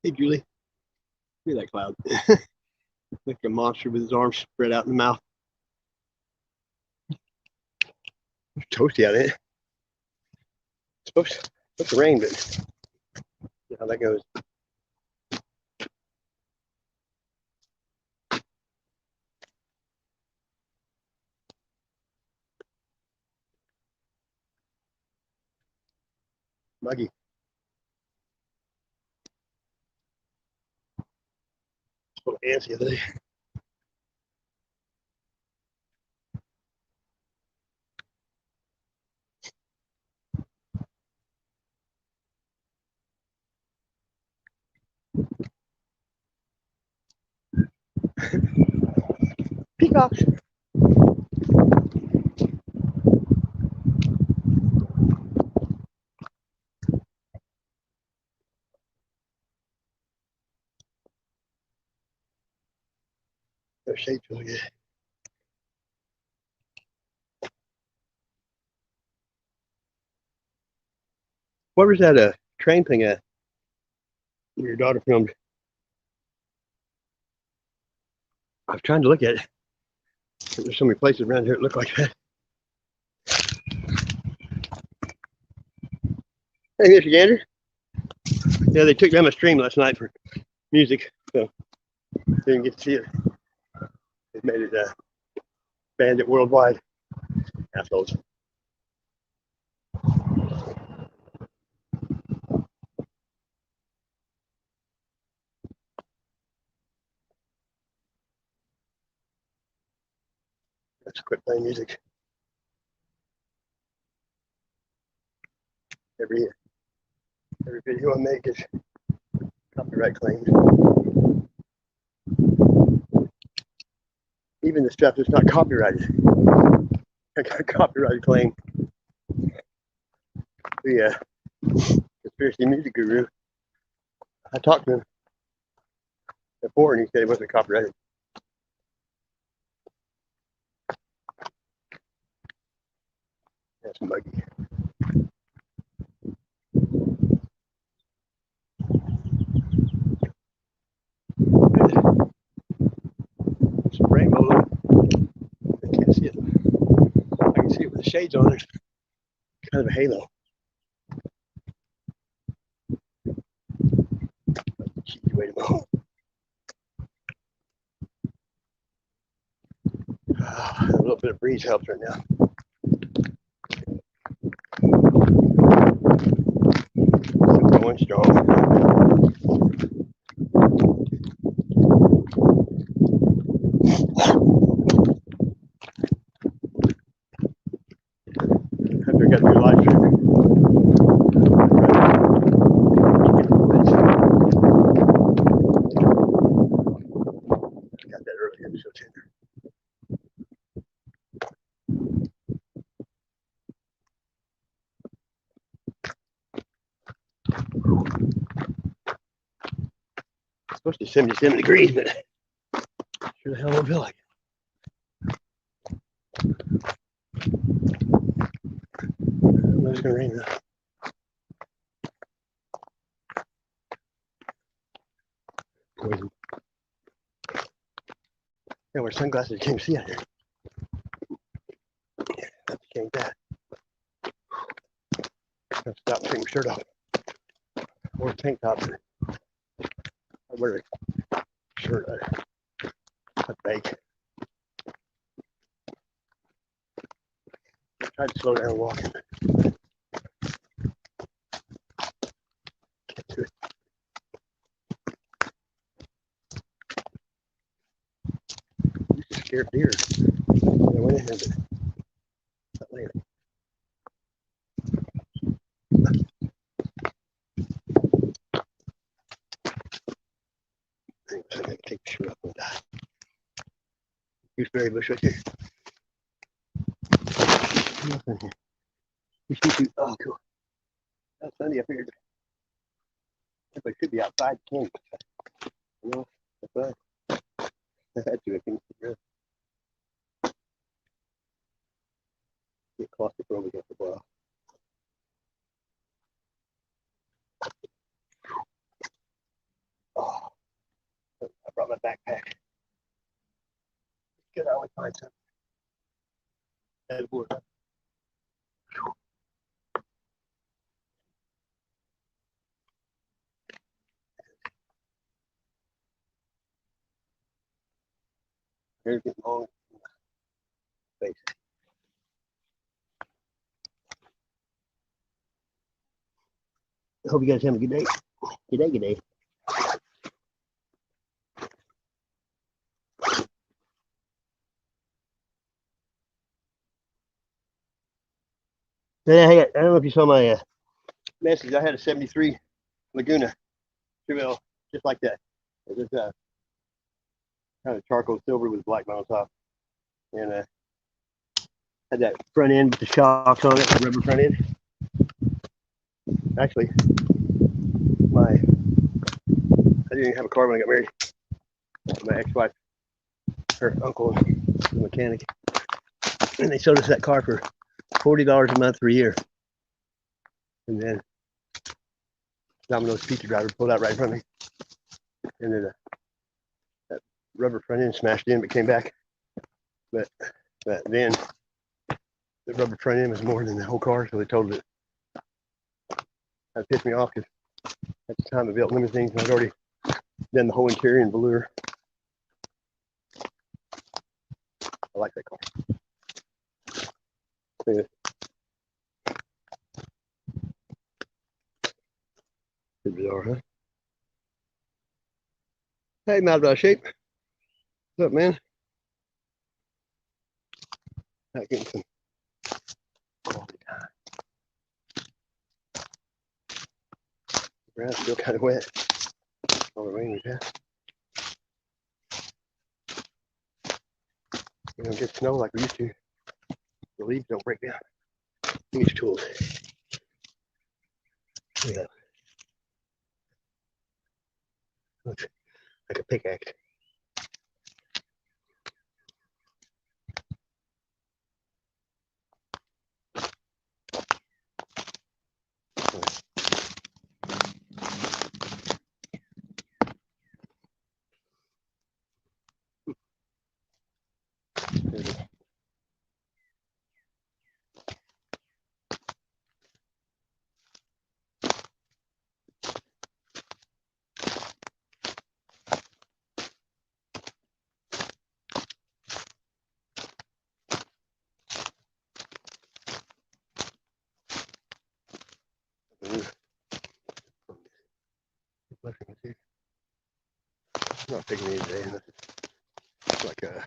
Hey, Julie. Look at that cloud. Like a monster with his arms spread out in the mouth. It's toasty out there. It's supposed to rain, but see how that goes. Muggy. It's a little antsy the other day. Peacocks. Their shape's really good. What was that train thing at? Your daughter filmed. I was trying to look at it. There's so many places around here that look like that. Hey, Mr. Gander. Yeah, they took down my stream last night for music, so didn't get to see it. They made it banned it worldwide. Assholes. Let's quit playing music. Every video I make is copyright claims. Even the stuff that's not copyrighted. I got a copyright claim. The conspiracy music guru. I talked to him before and he said it wasn't copyrighted. That's muggy. Some rainbow. I can't see it. I can see it with the shades on. There's kind of a halo. Cheeky way to go. A little bit of breeze helps right now. Still going strong. After I got a good live stream. Got that earlier, so tender. It's supposed to be 77 degrees, but sure the hell won't feel like it. It's gonna rain now. Poison. Yeah, wear sunglasses, you can't see out here. Yeah, that's can't that. I've stopped taking my shirt off. Or a tank top. I wear a shirt, a bake. Tried to slow down walking. Can't do it. I used to scare deer. I went in here, but not lately. I'm gonna take the shirt off and die. Gooseberry bush right there. Nothing here. Oh, cool. That's sunny up here. Everybody should be outside. You know, that's right. I had to. I couldn't figure out. Get claustrophobic after a while. Could always find something. That would. Here's getting long face. I hope you guys have a good day. Good day, good day. Yeah, I don't know if you saw my message. I had a 73 Laguna Chevelle, just like that. It was kind of charcoal silver with black on top. And had that front end with the shocks on it, the rubber front end. Actually, I didn't even have a car when I got married. My ex-wife, her uncle, was a mechanic, and they sold us that car for $40 a month for a year. And then Domino's pizza driver pulled out right in front of me, and then that rubber front end smashed in, but came back. But then the rubber front end was more than the whole car, so they totaled it. That pissed me off because at the time I built limousines, and I'd already done the whole interior in velour. I like that car. Yeah. Pretty bizarre, huh? Hey, Mad Dog Shape. What's up, man? Not getting some quality time. The ground's still kind of wet. All the rain we've had. We don't get snow like we used to. The leaves don't break down. These tools. Yeah. Looks like a pickaxe. Not picking these today. It's like a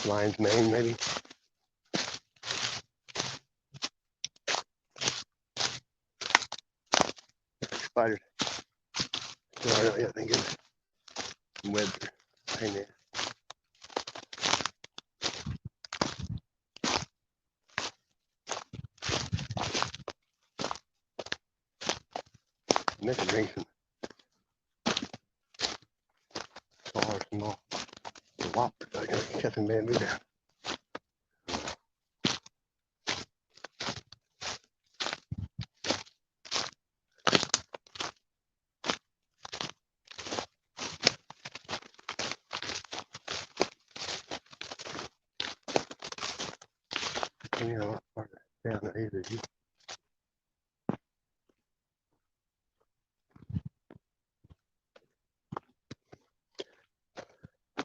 lion's mane, maybe. Spiders. No, I don't yet think it's webs or hang there. I meant to bring some small whoppers. I gotta cut some bamboo down. You know, a lot farther down than either of you.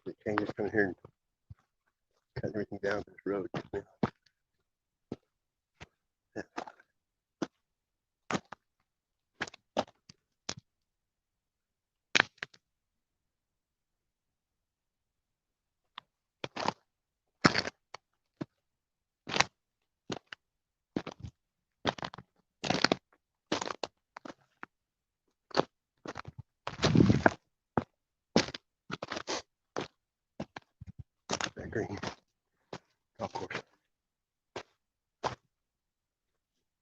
We can't just come here and cut everything down to this road just now. Yeah. That green golf course.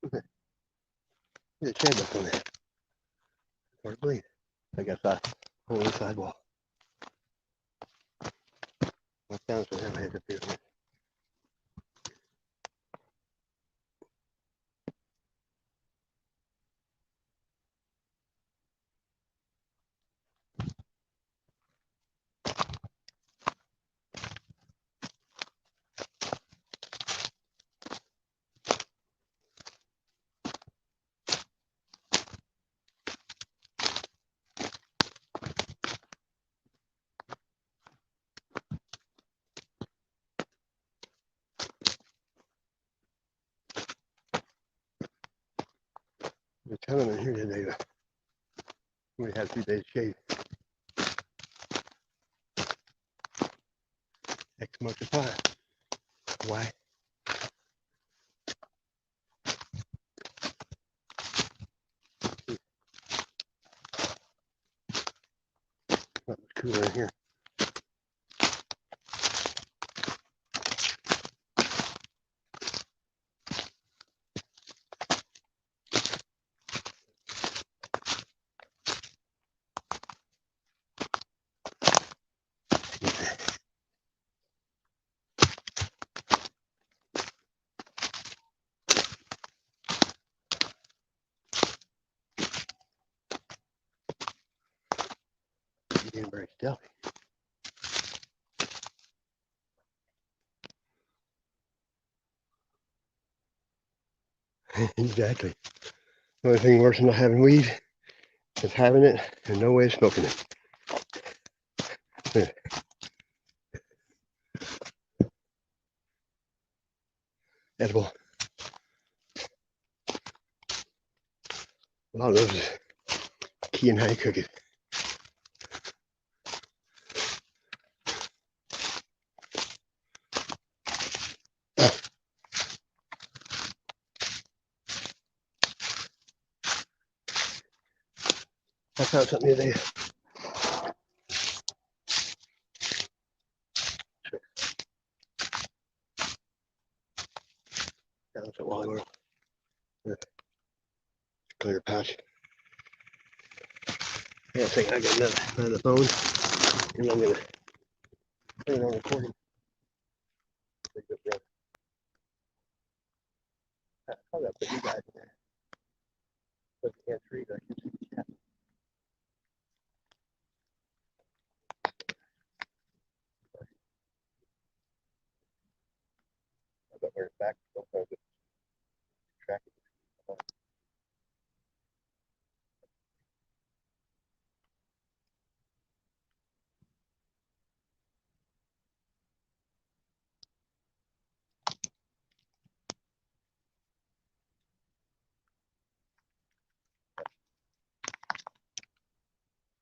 Look at the shed up on there. Hard to believe. I got that whole inside wall. What sounds for them heads up here? ton of them in here today. We had 2 days shade. X multiply. Y. Not much cooler in here. Getting very stealthy. Exactly. The only thing worse than not having weed is having it and no way of smoking it. Edible. A lot of those is key in how you cook it. I found something the other day. Found it a while ago. Clear pouch. Yeah, I think I got another phone, and I'm gonna put it on recording. I thought I put you guys in there. But you can't read. I can see the chat. I got where it's back. Sometimes it's tracking.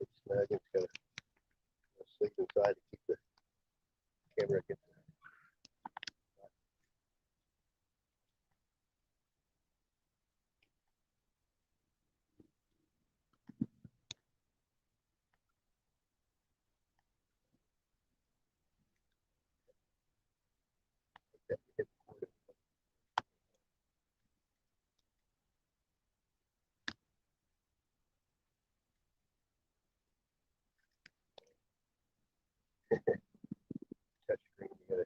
It's snug. It's got a sleep inside to keep the camera against it. Touch screen. You gotta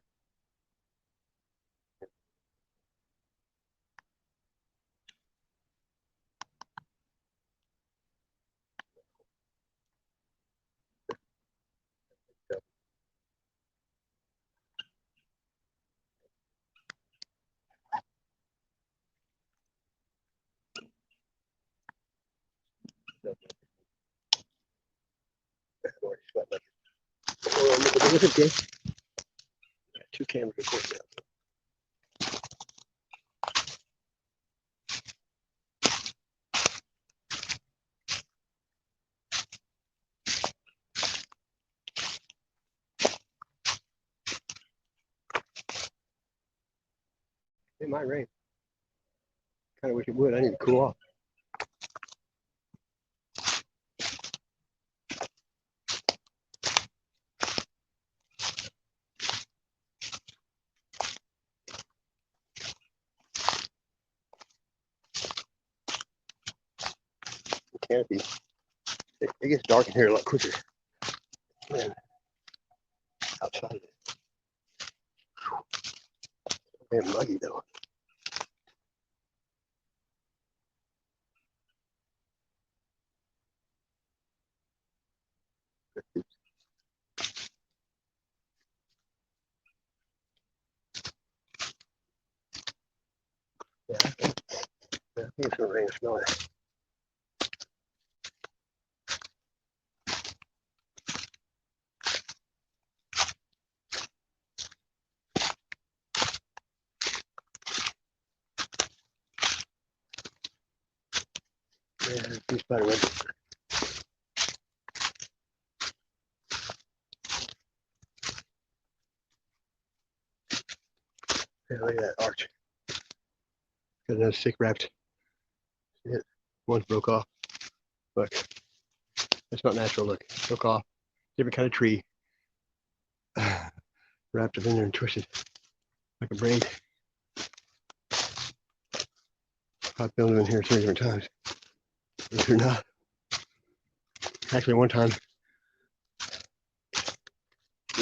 already sweat like it. Oh, look at this. 2 cameras recording now. It might rain. Kind of wish it would. I need to cool off. The canopy. It gets dark in here a lot quicker. Man, outside of it. Damn muggy though. Yeah, I think it's gonna rain. Smell it. Yeah, there's two spider webs. Yeah, look at that arch. Got another stick wrapped. See it? One broke off. Look, that's not natural. Look, broke off. Different kind of tree. Wrapped it in there and twisted like a braid. I've filmed it in here 3 different times. Believe it or not. Actually, one time,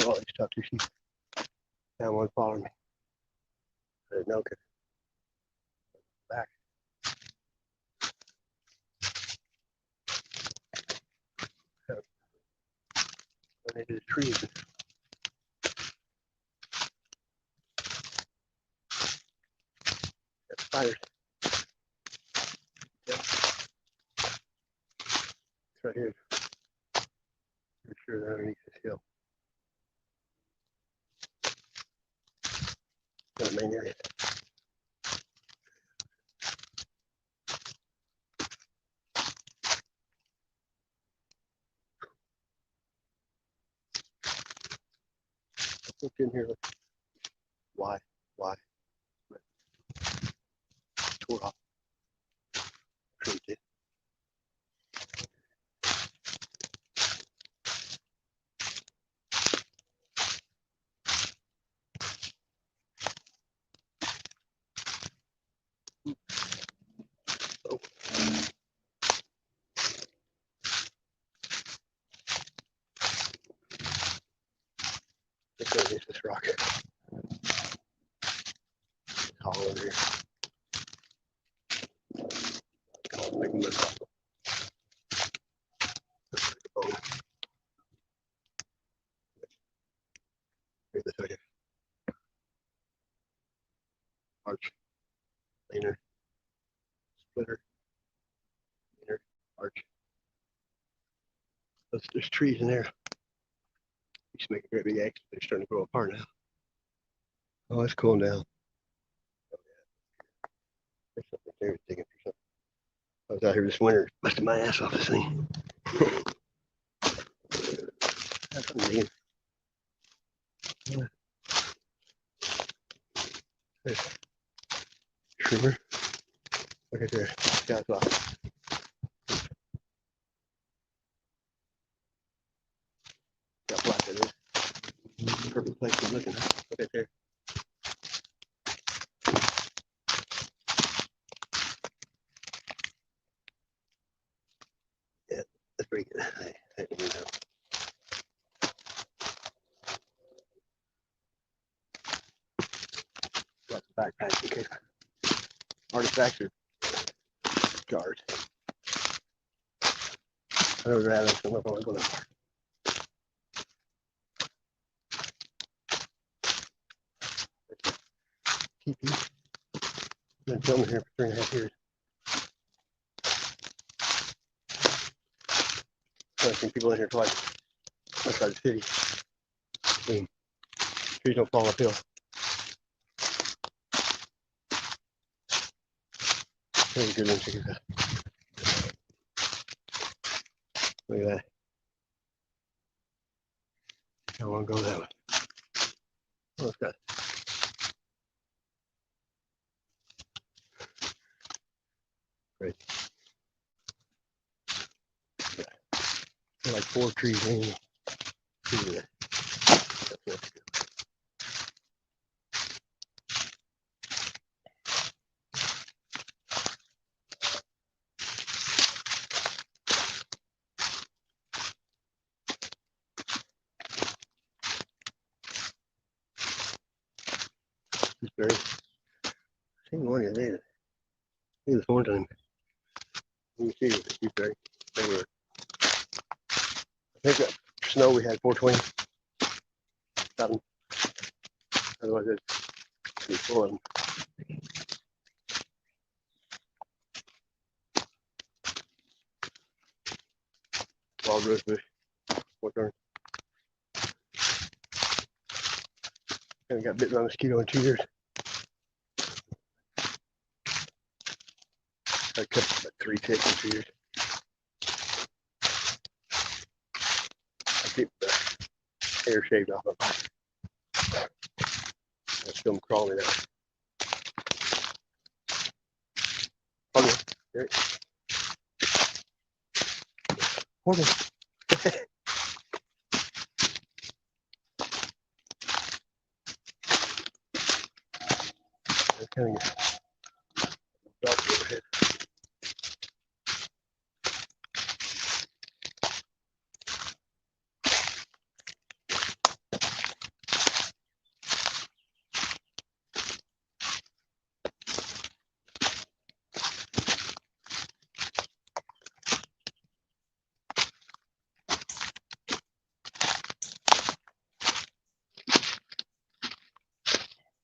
all these top 2 sheep. Found one following me. I didn't know it could back. So, went into the trees. And got spiders. Yep. It's right here. For sure they're underneath this hill. Got the main area. Look in here. Look. Why? Tore off. Trimmed it. Oh. Let's go against this rock. It's hollow over here. Make a move. Oh. Here's the second. Arch. Planer. Splitter. Planer. Arch. There's trees in there. Used to make a great big X. They're starting to grow apart now. Oh, it's cooling down. There's something there digging for something. I was out here this winter busting my ass off this thing. That's something digging. Yeah. There's trimmer. Look at there. Scout's off. Got black in it. Perfect place to look at. Look at there. Yeah, that's pretty good. I don't know. Got the backpack in case artifacts or guards. I would rather come up on go that far. Teepee. I've been filming here for 3.5 years. I've seen people in here twice. Outside the city. Boom. Trees don't fall uphill. There's a good one. Check it out. Look at that. I want to go that way. Oh, it's got great. Yeah. There are like 4 trees hanging. Look at that. That's good. Gooseberry. Seen one of these. See this one time. You can see the gooseberry. Everywhere. I think that snow we had 420. Got them. Otherwise it'd be full of them. Wild rose bush. What darn. Haven't got bitten by a mosquito in 2 years. I cut about 3 ticks in 2 years. hair shaved off of it. Let's film crawling out. Okay, there. Okay. Kind of overhead.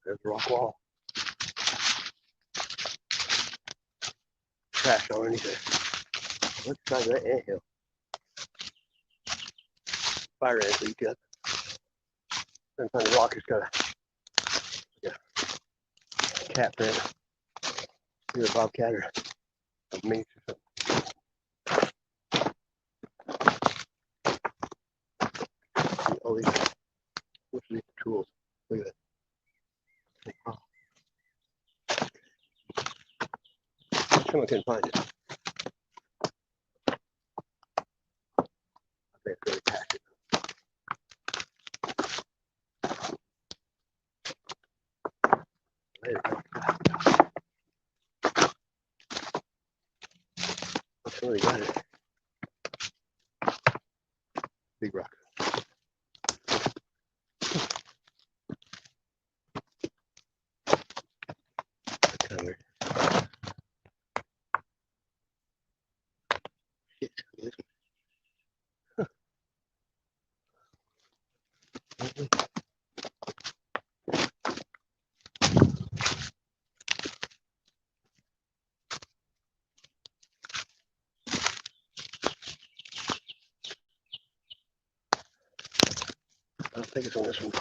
There's the rock wall. Trash underneath there. Let's try that anthill. Fire ant leak up. Sometimes the rock has got a cat print. Either a bobcat or a minx or something. All these, what's these tools? Look at that. Someone can find it. I think it's really packed it. There you go. Somebody got it. Big rock. That's kind of weird. Shit, this one. I don't think it's on this one.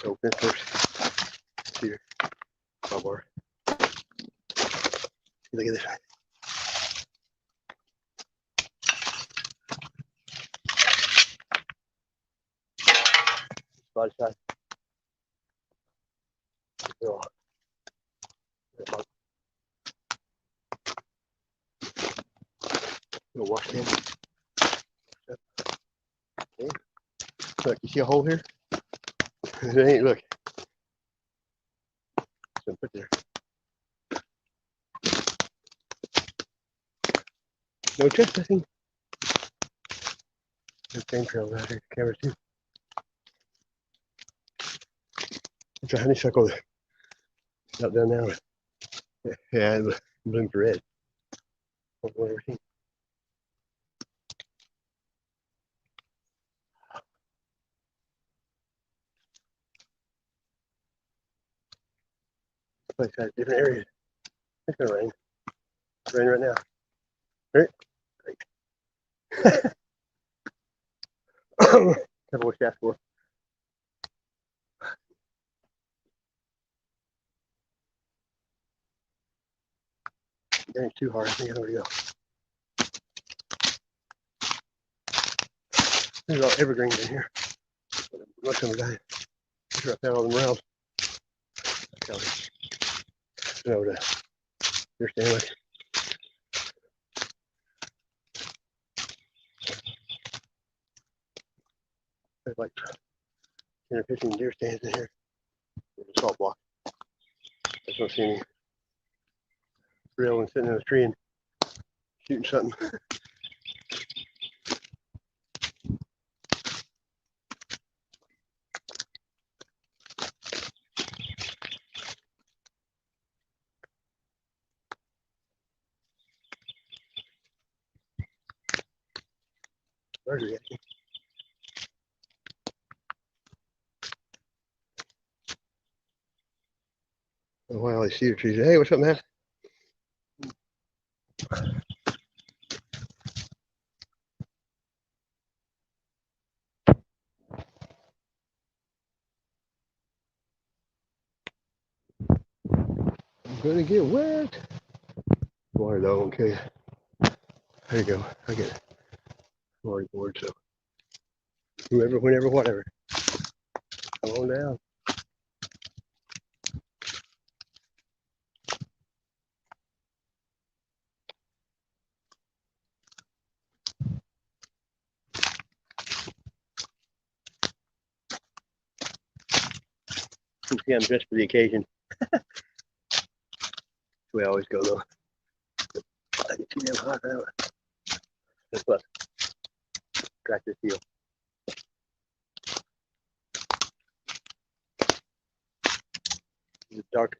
So this first. Here. Crowbar. Look at this. Body side. Oh. Little wash can. Okay. Look, you see a hole here? It ain't, look. So put there. No trespassing. There's game trails out here. Camera too. It's a honeysuckle out there now. Yeah, it blooms red. I've never seen. This place has different areas. It's gonna rain. It's raining right now. Right? Great. Careful what you ask for. It ain't too hard. I think I know where to go. There's all evergreens in here. Most of them are dying. Sure, I found all them rounds. You know, to your Stanley. There's like 10 or 15 deer stands in here. There's a salt block. I just don't see any real one sitting in a tree and shooting something. Where's he at? Oh, wow, all these cedar trees. Hey, what's up, man? I'm gonna get wet. Water though, okay. There you go. I get water board, so whoever, whenever, whatever. Come on down. You see, I'm dressed for the occasion. We always go though. I get too damn hot now. That's what. Crack this heel. The dark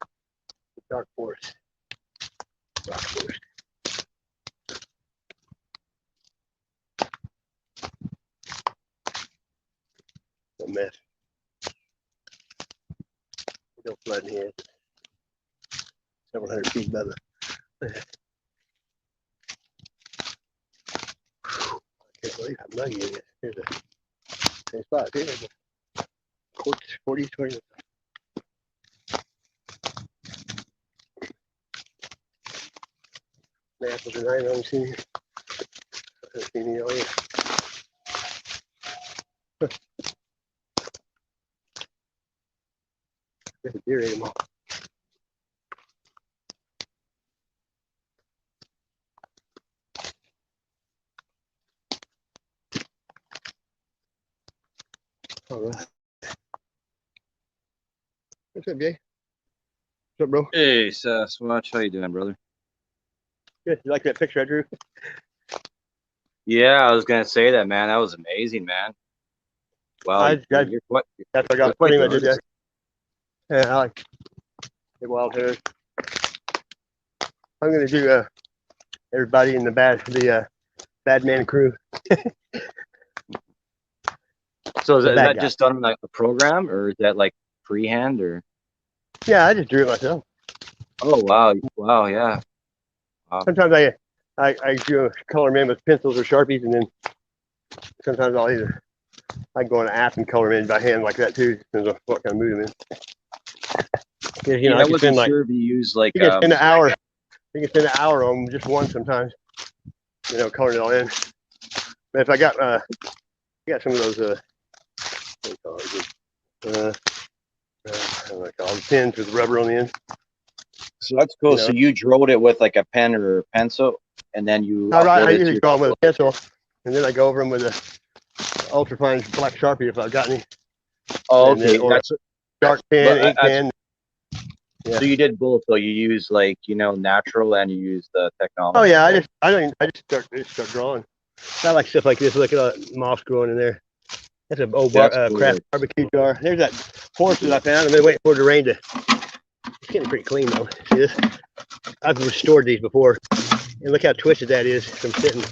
forest. Rock forest. A mess. Don't flood in here. Several hundred feet above the. I can't believe how muggy it is. Here's a same spot. Here's a 40, 20. The apples are nice. I haven't seen it. I haven't seen it all yet. There's a deer ate them all. All right. What's up, Jay? What's up, bro? Hey, Sasquatch, how you doing, brother? Good. You like that picture I drew? Yeah, I was gonna say that, man. That was amazing, man. Well, you're quite, That's what I you're got. quite Pretty the much did that. artist. Yeah, I like the wild hairs. I'm gonna do everybody in the bad man crew. So is The that bad guy. just done on like a program, or is that like freehand, or? Yeah, I just drew it myself. Oh wow, yeah. Wow. Sometimes I do color them in with pencils or Sharpies, and then sometimes I go on an app and color them in by hand like that too. Depends on what kind of mood I'm in. Because Yeah, I I can wasn't spend sure if you use like you can spend an hour. You can spend an hour on just one sometimes. Coloring it all in. But if I got some of those what do you call it? I don't know what they call them, pins with rubber on the end. So that's cool. So you drew it with like a pen or a pencil, and then you I usually draw them with a pencil, and then I go over them with a ultra fine black Sharpie if I've got any. Oh, okay. Or dark pen, ink pen. Yeah. So you did both, though. You use natural, and you use the technology. Oh yeah, I just start drawing. I like stuff like this. Look at all that moss growing in there. That's an old craft barbecue jar. There's that horse that I found. I've been waiting for the rain to. It's getting pretty clean though. See this? I've restored these before, and look how twisted that is from sitting.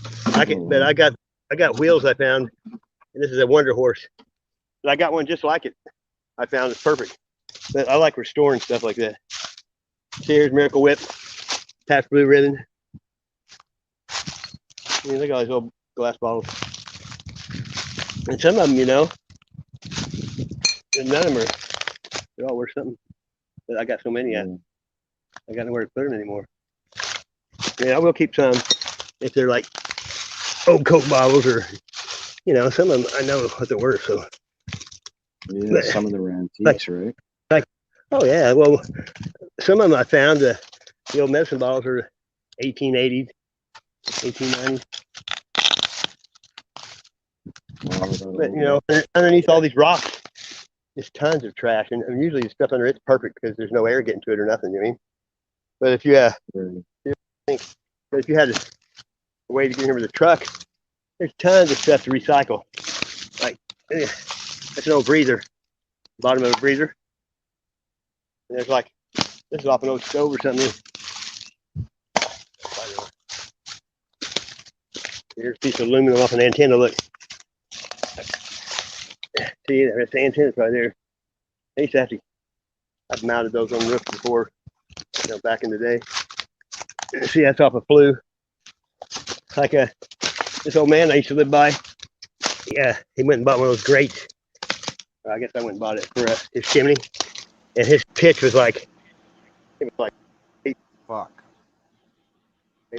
But I got wheels I found, and this is a Wonder Horse. But I got one just like it. I found it's perfect. But I like restoring stuff like that. See, here's Miracle Whip, Pabst Blue Ribbon. I mean, look at all these old glass bottles. And some of them, none of them they're all worth something. But I got so many, I got nowhere to put them anymore. I will keep some if they're like old Coke bottles or, some of them I know what they're worth. So. Yeah, some of them are antiques, right? Oh yeah, well, some of them I found the old medicine bottles are 1880s, 1890s. But underneath all these rocks, there's tons of trash, and usually the stuff under it's perfect because there's no air getting to it or nothing. You know what I mean? But if you had a way to get here with a truck, there's tons of stuff to recycle. Like that's an old breather, bottom of a breather. And there's like, this is off an old stove or something. Here's a piece of aluminum off an antenna, look. See, that's the antenna right there. I've mounted those on roofs before. back in the day. See, that's off a Flew. Like this old man I used to live by. Yeah, he went and bought one of those grates. I guess I went and bought it for his chimney, and his pitch was like, it was like 8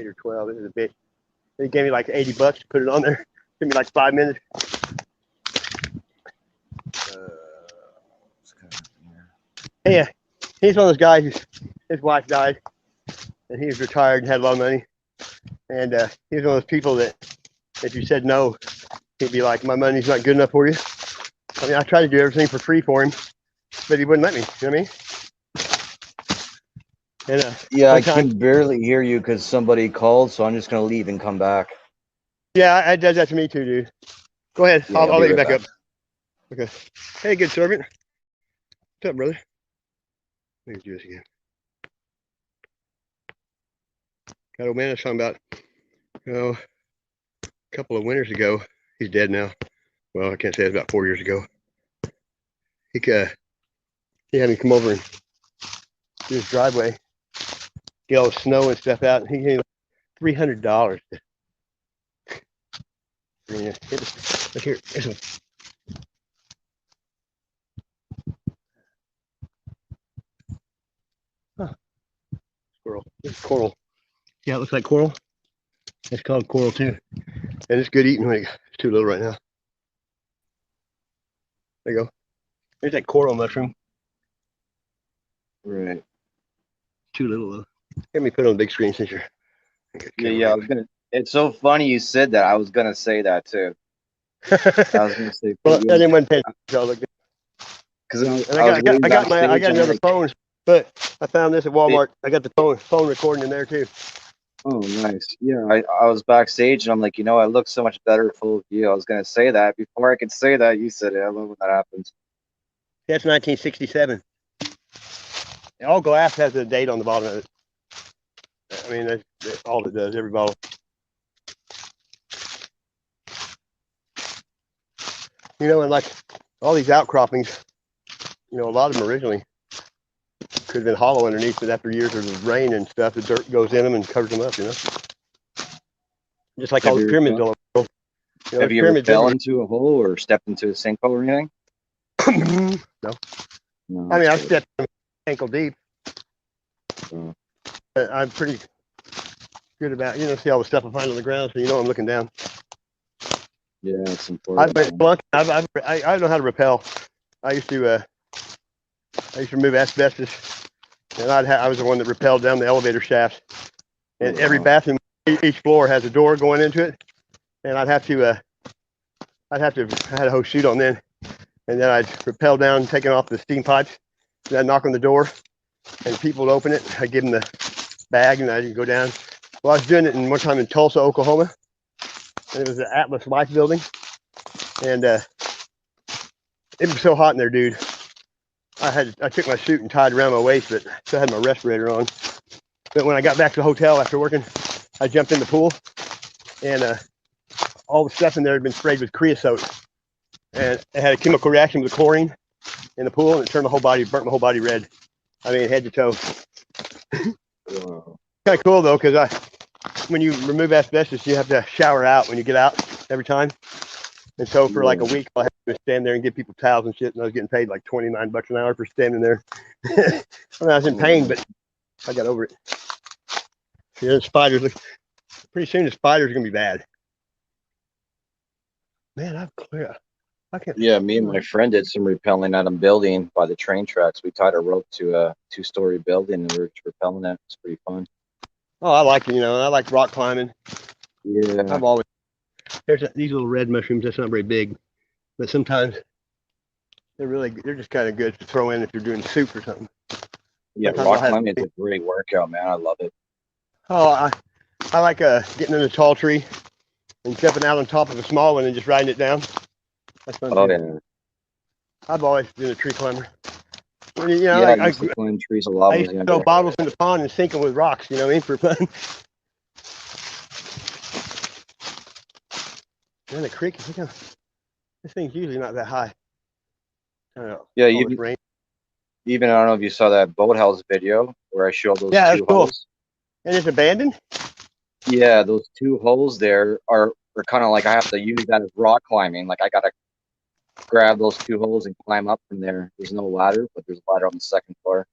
or 12. It was a bitch. He gave me like $80 to put it on there. Took me like 5 minutes. Yeah, he's one of those guys his wife died, and he was retired and had a lot of money. And he was one of those people that if you said no, he'd be like, my money's not good enough for you. I mean, I tried to do everything for free for him, but he wouldn't let me. You know what I mean? And, yeah, I can barely hear you because somebody called, so I'm just going to leave and come back. Yeah, I does that to me too, dude. Go ahead. Yeah, I'll let you back up. Okay. Hey, good servant. What's up, brother? Let me do this again. That old man I was talking about, a couple of winters ago. He's dead now. Well, I can't say it's about 4 years ago. He had me come over and do his driveway, get all the snow and stuff out, and he gave me $300. Look here, this one. Huh. Squirrel. This is coral. Yeah, it looks like coral. It's called coral too. And it's good eating when it's too little right now. There you go. There's that coral mushroom. Right. Too little though. Let me put it on the big screen since you're. Yeah. I was gonna. It's so funny you said that. I was gonna say that too. I was gonna say. Well, I didn't want to pay. Because I got another phone, but I found this at Walmart. I got the phone recording in there too. Oh, nice. Yeah, I was backstage and I'm like, I look so much better full view. I was gonna say that before I could say that. You said it. I love when that happens. That's 1967. All glass has a date on the bottom of it. I mean, that's all it does. Every bottle. And like all these outcroppings, a lot of them originally could have been hollow underneath, but after years of rain and stuff, the dirt goes in them and covers them up, Just like all the pyramids all over the world. Have you ever fell into a hole or stepped into a sinkhole or anything? No. I mean, I've stepped ankle deep. I'm pretty good about, see all the stuff I find on the ground, so I'm looking down. Yeah, it's important. I know how to rappel. I used to remove asbestos, and I was the one that rappelled down the elevator shafts. And every bathroom, each floor has a door going into it, and I had a whole chute on then, and then I'd rappel down, taking off the steam pipes, and I'd knock on the door, and people would open it. I'd give them the bag, and I'd go down. Well, I was doing it one time in Tulsa, Oklahoma, and it was the Atlas Life building, and it was so hot in there, dude. I took my suit and tied it around my waist, but still had my respirator on. But when I got back to the hotel after working, I jumped in the pool, and all the stuff in there had been sprayed with creosote, and it had a chemical reaction with the chlorine in the pool, and it burnt my whole body red. I mean, head to toe. Wow. Kind of cool though, because when you remove asbestos, you have to shower out when you get out every time. And so for like a week, I had to stand there and give people towels and shit, and I was getting paid like $29 an hour for standing there. I mean, I was in pain, but I got over it. The spiders pretty soon the spiders are gonna be bad. Man, I'm clear. I can't. Yeah, me and my friend did some rappelling at a building by the train tracks. We tied a rope to a 2-story building and we were rappelling it. It's pretty fun. Oh, I like I like rock climbing. Yeah. I've always these little red mushrooms. That's not very big, but sometimes they're just kind of good to throw in if you're doing soup or something. Yeah, rock climbing is a great workout, man. I love it. Oh, I like getting in a tall tree and stepping out on top of a small one and just riding it down. That's fun. Oh, yeah. I've always been a tree climber. I used to climb trees a lot. I used to throw bottles in the pond and sink them with rocks, for fun. And the creek, this thing's usually not that high. I don't know. Yeah, even I don't know if you saw that boathouse video where I showed those Yeah, that's two cool. holes. And it's abandoned? Yeah, those two holes there are kind of like I have to use that as rock climbing. Like I gotta grab those two holes and climb up from there. There's no ladder, but there's a ladder on the second floor.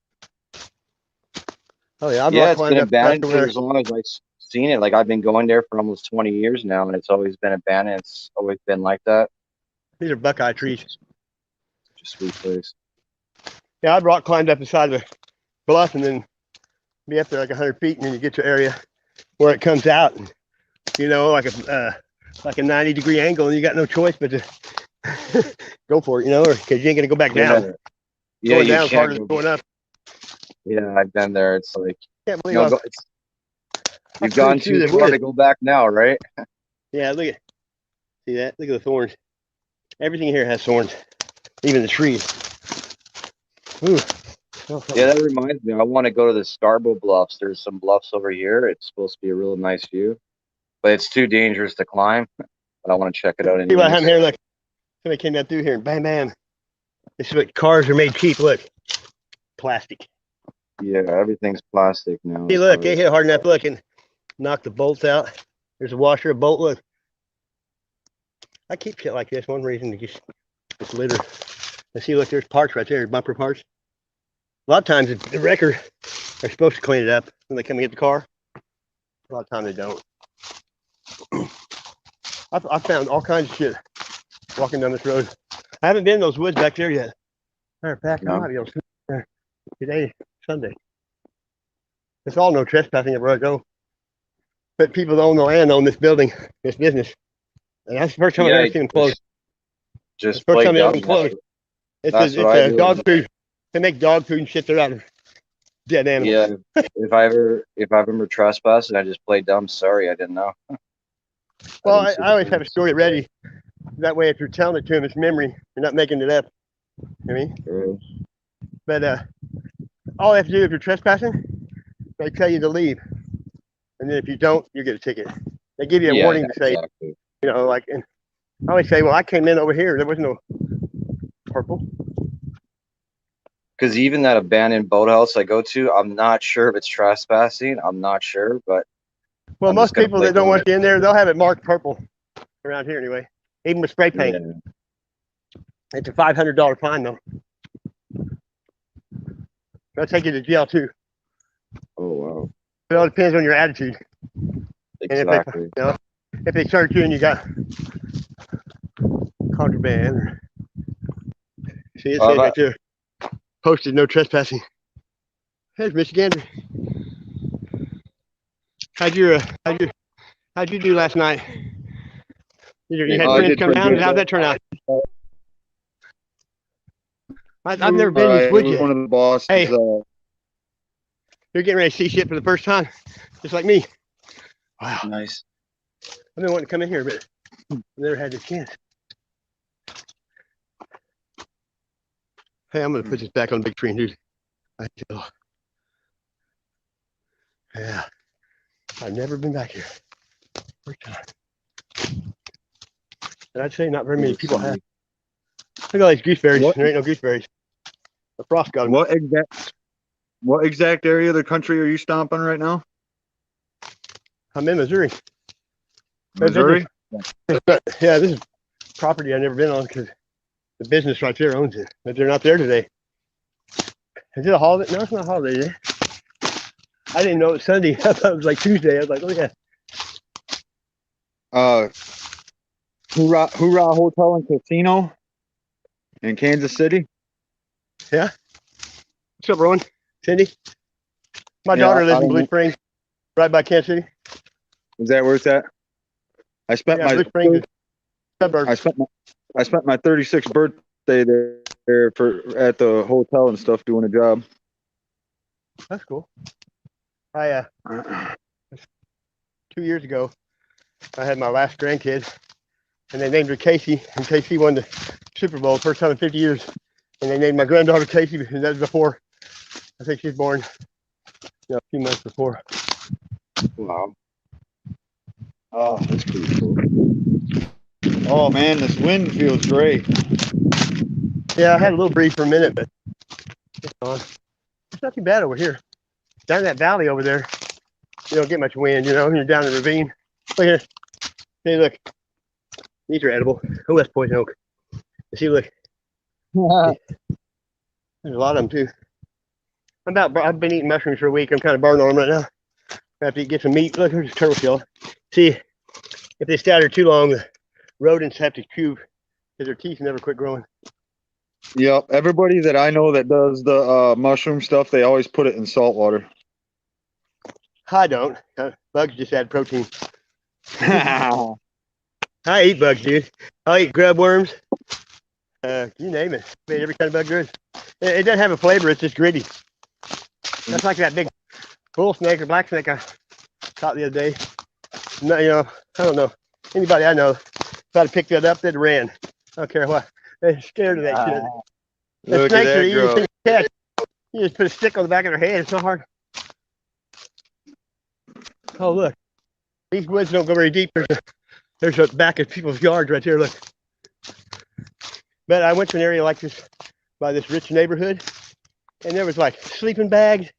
Oh, yeah. I've Yeah, rock it's climbed been up right abandoned over for there. as long as I've seen it. Like I've been going there for almost 20 years now, and it's always been abandoned. It's always been like that. These are Buckeye trees. Such a sweet place. Yeah, I've rock climbed up the side of the bluff and then be up there like 100 feet, and then you get to an area where it comes out, and, you know, like a 90-degree angle, and you got no choice but to go for it, you know, or because you ain't gonna go back down. Yeah, Going you down is harder can't than go. going up. Yeah, I've been there. It's like Can't believe you know, I you've gone through too the far wood. to go back now, right? Yeah, see that? Look at the thorns. Everything here has thorns, even the trees. Ooh. Yeah, that reminds me. I want to go to the Scarborough Bluffs. There's some bluffs over here. It's supposed to be a real nice view, but it's too dangerous to climb. But I want to check it out See what I'm anyways. here? Look, somebody came down through here and bam, bam. This is what cars are made cheap. Look, plastic. Yeah, everything's plastic now. Hey, look, they hit hard enough. Look, and knock the bolts out. There's a washer, a bolt. Look, I keep shit like this. One reason to just litter. And see, look, there's parts right there, bumper parts. A lot of times the wrecker are supposed to clean it up when they come and get the car. A lot of times they don't. I found all kinds of shit walking down this road. I haven't been in those woods back there yet. Matter of fact, I No. might be able to there today, Sunday. It's all no trespassing everywhere I go. But people that own the land own this building, this business. And that's the first time I've ever seen them close. Just The first play time I've ever dumb. been closed. It's That's what I a do. dog food. They make dog food and shit. They're out of dead animals. Yeah, if I ever trespassed and I just play dumb, sorry, I didn't know. Well, didn't see I the always have a signs. story ready. That way, if you're telling it to them, it's memory. You're not making it up. You know what I mean? True. But all they have to do if you're trespassing, they tell you to leave. And then if you don't, you get a ticket. They give you a Yeah, warning to say, exactly. you know, like, and I always say, well, I came in over here. There was no purple. Because even that abandoned boathouse I go to, I'm not sure if it's trespassing. I'm not sure, but Well, I'm most just gonna people play that don't dumb. want you in there, they'll have it marked purple around here anyway, even with spray paint. Yeah. It's a $500 fine, though. They'll take you to jail, too. Oh wow. It all depends on your attitude. Exactly. If they charge you and you got contraband, or see it says right there, posted no trespassing. There's Michigander. How'd you do last night? You had I friends did come pretty down. good. How'd that turn out? I've never been in these woods One yet. of the bosses. Hey. You're getting ready to see shit for the first time, just like me. Wow. Nice. I've been wanting to come in here, but I've never had the chance. Hey, I'm gonna put this back on the big screen, dude. Yeah. I've never been back here. First time. And I'd say not very many people have. Look at all these gooseberries. What? There ain't no gooseberries. The frost got them. What exact area of the country are you stomping right now? I'm in Missouri. Missouri? Yeah, this is property I've never been on because the business right there owns it. But they're not there today. Is it a holiday? No, it's not a holiday today. I didn't know it was Sunday. I thought it was like Tuesday. I was like, oh yeah. Hoorah Hotel and Casino in Kansas City. What's up, Rowan? Cindy? My Yeah, daughter lives I in Blue don't- Springs, right by Kansas City. Is that where it's at? I spent Yeah, Blue Springs is suburb. I spent my 36th birthday there at the hotel and stuff doing a job. That's cool. I 2 years ago, I had my last grandkid, and they named her Casey, and Casey won the Super Bowl first time in 50 years. And they named my granddaughter Casey, and that was before. I think she was born, a few months before. Wow. Oh, that's pretty cool. Oh man, this wind feels great. Yeah, I had a little breeze for a minute, but it's It's not too bad over here. Down in that valley over there, you don't get much wind, you know, you're down the ravine. Look here. Hey, look. These are edible. Oh, that's poison oak. You see, look. There's a lot of them, too. I've been eating mushrooms for a week. I'm kind of burning on them right now. I have to get some meat. Look, there's a turtle shell. See, if they stay out here too long, the rodents have to chew because their teeth never quit growing. Yep. Everybody that I know that does the mushroom stuff, they always put it in salt water. I don't. Bugs just add protein. I eat bugs, dude. I eat grub worms. You name it. I mean, every kind of bug there is. It doesn't have a flavor. It's just gritty. That's like that big bull snake or black snake I caught the other day. No, you know, I don't know. Anybody I know, if I'd picked that up, they'd ran. I don't care what. They're scared of that shit. The Look at snakes that are easy girl. to catch. You just put a stick on the back of their head. It's not hard. Oh, look. These woods don't go very deep. There's a back of people's yards right there. Look. But I went to an area like this by this rich neighborhood, and there was like sleeping bags,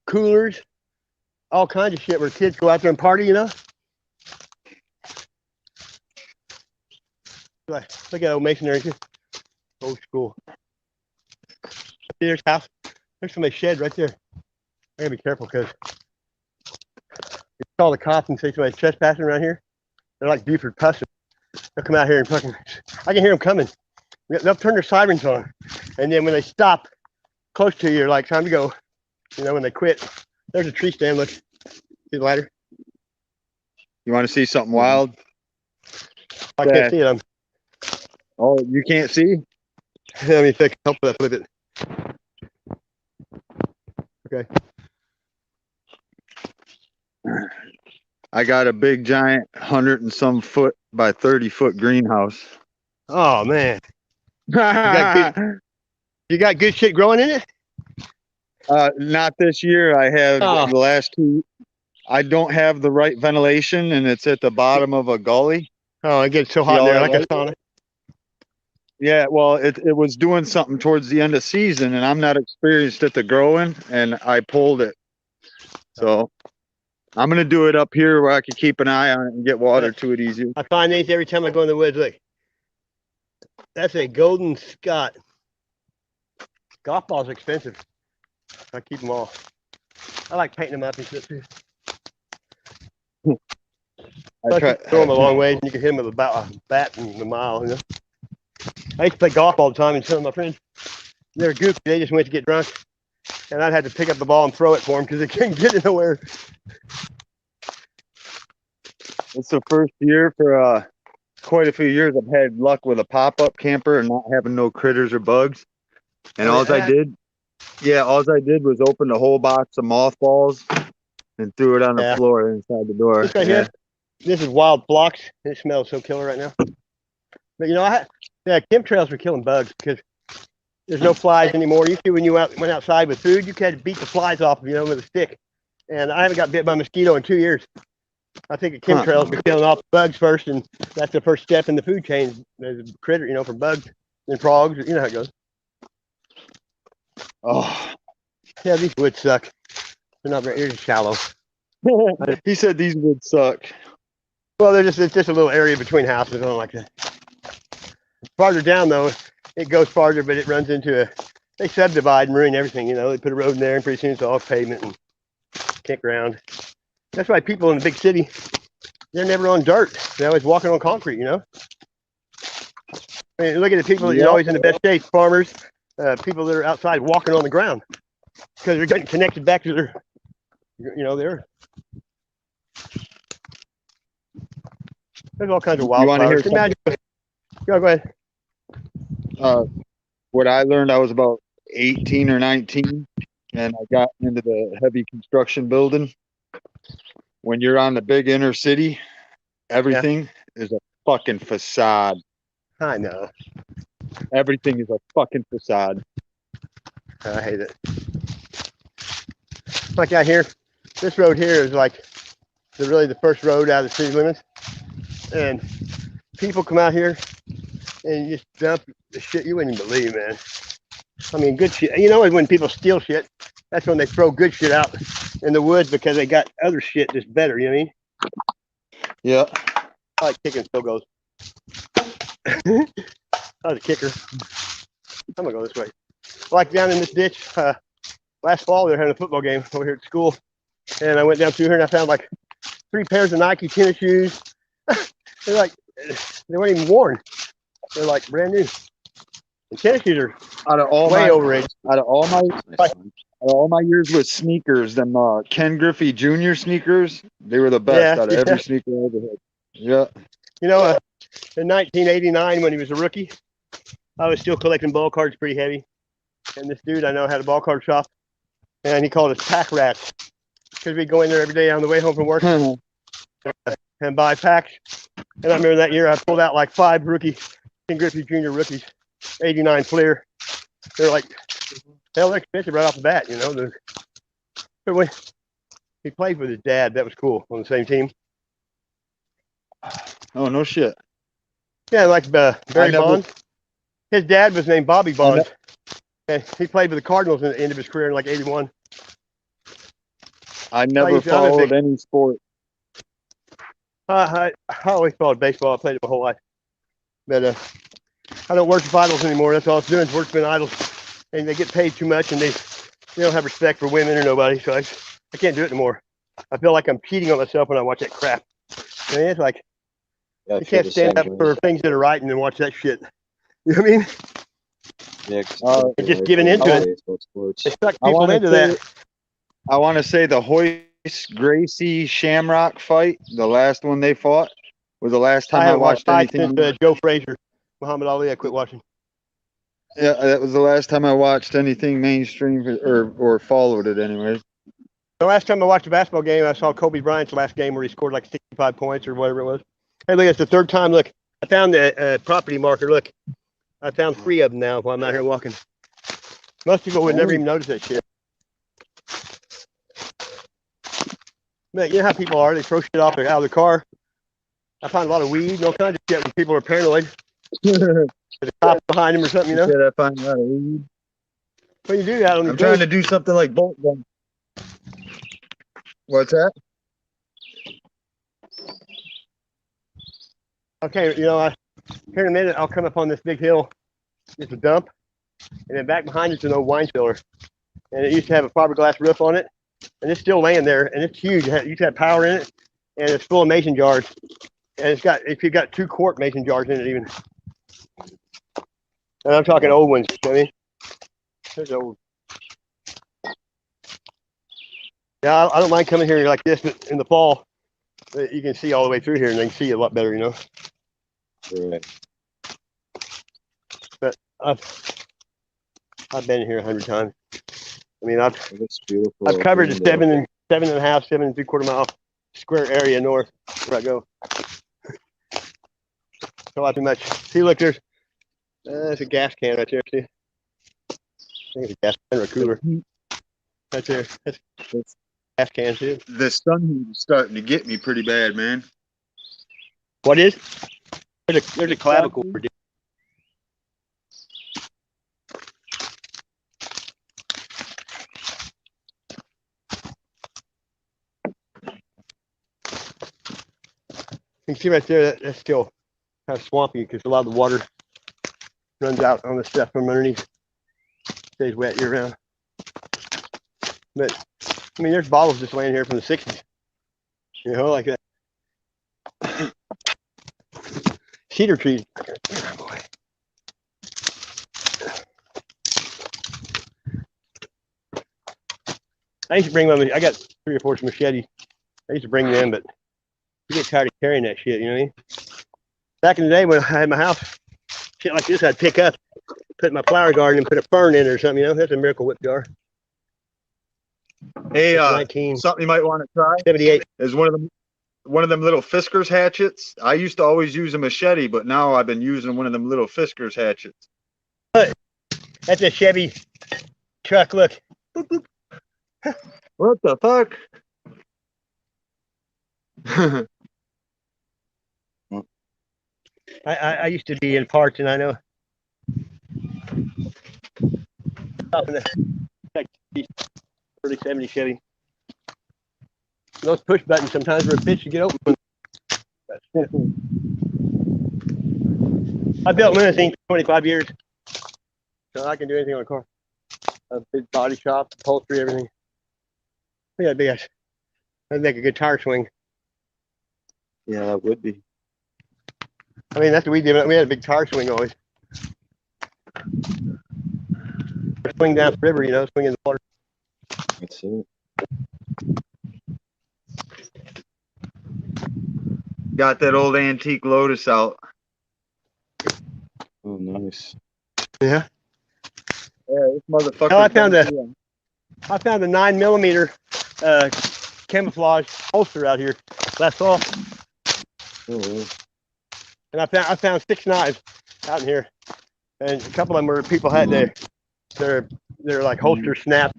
coolers, all kinds of shit where kids go out there and party, you know? Like, look at old masonry, old school. There's house. There's somebody's shed right there. I gotta be careful because you call the cops and say somebody's trespassing around here. They're like Buford Pussy. They'll come out here and fucking, I can hear them coming. They'll turn their sirens on. And then when they stop close to you, you're like, time to go. You know, when they quit, there's a tree stand. Look, see the ladder? You want to see something wild? I can't see it. Oh, you can't see? Let me fix help with that, flip it. Okay. I got a big giant 100 and some foot by 30-foot greenhouse. Oh man. You got good shit growing in it? Not this year. I have Oh. the last two. I don't have the right ventilation, and it's at the bottom of a gully. Oh, it gets so hot See in all there, that like a light? sauna. Yeah, well, it was doing something towards the end of season, and I'm not experienced at the growing, and I pulled it. So I'm gonna do it up here where I can keep an eye on it and get water to it easier. I find these every time I go in the woods. Look, that's a golden Scott. Golf balls are expensive. I keep them all. I like painting them up and shit too. I try. Throw them a long ways, and you can hit them with about a bat in a mile. You know. I used to play golf all the time, and some of my friends, they were goofy. They just went to get drunk, and I'd have to pick up the ball and throw it for them because they couldn't get it nowhere. It's the first year for quite a few years I've had luck with a pop-up camper and not having no critters or bugs. And Oh, all I did was open the whole box of mothballs and threw it on the Yeah. floor inside the door. This right here, this is wild phlox. It smells so killer right now. But you know, chemtrails are killing bugs because there's no flies anymore. Usually when you went outside with food, you had to beat the flies off, you know, with a stick. And I haven't got bit by a mosquito in 2 years. I think the chemtrails are killing off bugs first, and that's the first step in the food chain. There's a critter, you know, for bugs and frogs. You know how it goes. Oh, Yeah, these woods suck. They're not very, they're just shallow. he said these would suck. Well, it's just a little area between houses. I don't like that. Farther down though, it goes farther, but it runs into they subdivide and ruin everything. You know, they put a road in there, and pretty soon it's all pavement and campground. That's why people in the big city, they're never on dirt. They're always walking on concrete. You know. I mean, look at the people that are always in the best shape. Farmers, people that are outside walking on the ground because they're getting connected back to their, you know, their. There's all kinds of You wanna hear wildflowers. Imagine. Go ahead. What I learned, I was about 18 or 19, and I got into the heavy construction building. When you're on the big inner city, everything is a fucking facade. I know. Everything is a fucking facade. I hate it. Like out here, this road here is like really the first road out of the city limits, and people come out here and just dump the shit you wouldn't even believe, man. I mean, good shit. You know, when people steal shit, that's when they throw good shit out in the woods because they got other shit that's better. You know what I mean? Yeah. I like kicking field goals. I was a kicker. I'm gonna go this way. Like down in this ditch. Last fall, they were having a football game over here at school, and I went down through here and I found like 3 pairs of Nike tennis shoes. They're like, they weren't even worn. They're like brand new. And tennis shoes are Out of all way my overrated. out of all my Nice one. all my years with sneakers, them Ken Griffey Jr. sneakers, they were the best Yeah, out of every sneaker I ever had. Yeah. You know, in 1989 when he was a rookie, I was still collecting ball cards pretty heavy. And this dude I know had a ball card shop, and he called us pack rats because we'd go in there every day on the way home from work and buy packs. And I remember that year I pulled out like 5 rookie Ken Griffey Jr. rookies, 89 Fleer. They're like, hell, they're expensive right off the bat, you know. But when he played with his dad, that was cool, on the same team. Oh, no shit. Yeah, like Barry never- Bonds. His dad was named Bobby Bonds. And he played with the Cardinals at the end of his career in like 81. I never I'm a big- followed any sport. I always followed baseball. I played it my whole life. But I don't worship idols anymore. That's all it's doing is worshiping idols. And they get paid too much and they don't have respect for women or nobody. So I can't do it anymore. I feel like I'm cheating on myself when I watch that crap. I mean, it's like, Yeah, I you feel can't the stand same up way. for things that are right and then watch that shit. You know what I mean? Yeah, 'cause They're just like, giving into it. baseball sports. They suck I people wanna into say- that. I want to say the Hoist Gracie Shamrock fight, the last one they fought, was the last I time I haven't watched watched fights anything. since Joe Frazier, Muhammad Ali. I quit watching. Yeah, that was the last time I watched anything mainstream or followed it anyway. The last time I watched a basketball game, I saw Kobe Bryant's last game where he scored like 65 points or whatever it was. Hey, look, it's the 3rd time. Look, I found the property marker. Look, I found 3 of them now while I'm out here walking. Most people would never even notice that shit. Man, you know how people are. They throw shit out of their car. I find a lot of weed and all kinds of shit when people are paranoid. There's a cop behind them or something, you know? Yeah, I find that weed. When you do that on I'm the trying to do something like bolt gun. What's that? Okay, you know, here in a minute, I'll come up on this big hill. It's a dump. And then back behind it's an old wine cellar. And it used to have a fiberglass roof on it. And it's still laying there. And it's huge. It used to have power in it. And it's full of mason jars. And it's got, if you've got 2-quart mason jars in it even. And I'm talking old ones. You know what I mean? There's old. Yeah, I don't mind coming here like this, but in the fall, you can see all the way through here and they can see a lot better, you know? Right. I've been here 100 times. I mean, I've It's beautiful. covered the window. 7.5 mile square area north where I go. So not too much. See, look, there's a gas can right there. See, I think it's a gas can or a cooler. Right there. That's a gas can too. The sun heat is starting to get me pretty bad, man. What is? There's a clavicle. You can see right there that's still kind of swampy because a lot of the water runs out on the stuff from underneath. Stays wet year round. But I mean, there's bottles just laying here from the 60s. You know, like that. Cedar trees. Oh, boy. I used to bring I got 3 or 4 machetes. I used to bring them, but you get tired of carrying that shit, you know what I mean? Back in the day when I had my house, shit like this I'd pick up, put in my flower garden and put a fern in it or something, you know? That's a Miracle Whip jar. Hey, 1978. something you might want to try is one of them little Fiskars hatchets. I used to always use a machete, but now I've been using one of them little Fiskars hatchets. That's a Chevy truck. Look. Boop, boop. What the fuck? I used to be in parts, and I know. top in the like, early 70s Chevy. Those push buttons sometimes were a bitch to get open. I built limousine for 25 years, so I can do anything on a car. A big body shop, upholstery, everything. We got big ass. That'd make a good tire swing. Yeah, that would be. I mean, that's what we did. We had a big tire swing always. Swing down the river, you know, swing in the water. That's it. Got that old antique Lotus out. Oh, nice. Yeah. Yeah, this motherfucker. Oh, I found a 9mm camouflage holster out here last fall, Oh, well. and I found 6 knives out in here, and a couple of them were people had they're like holster snapped.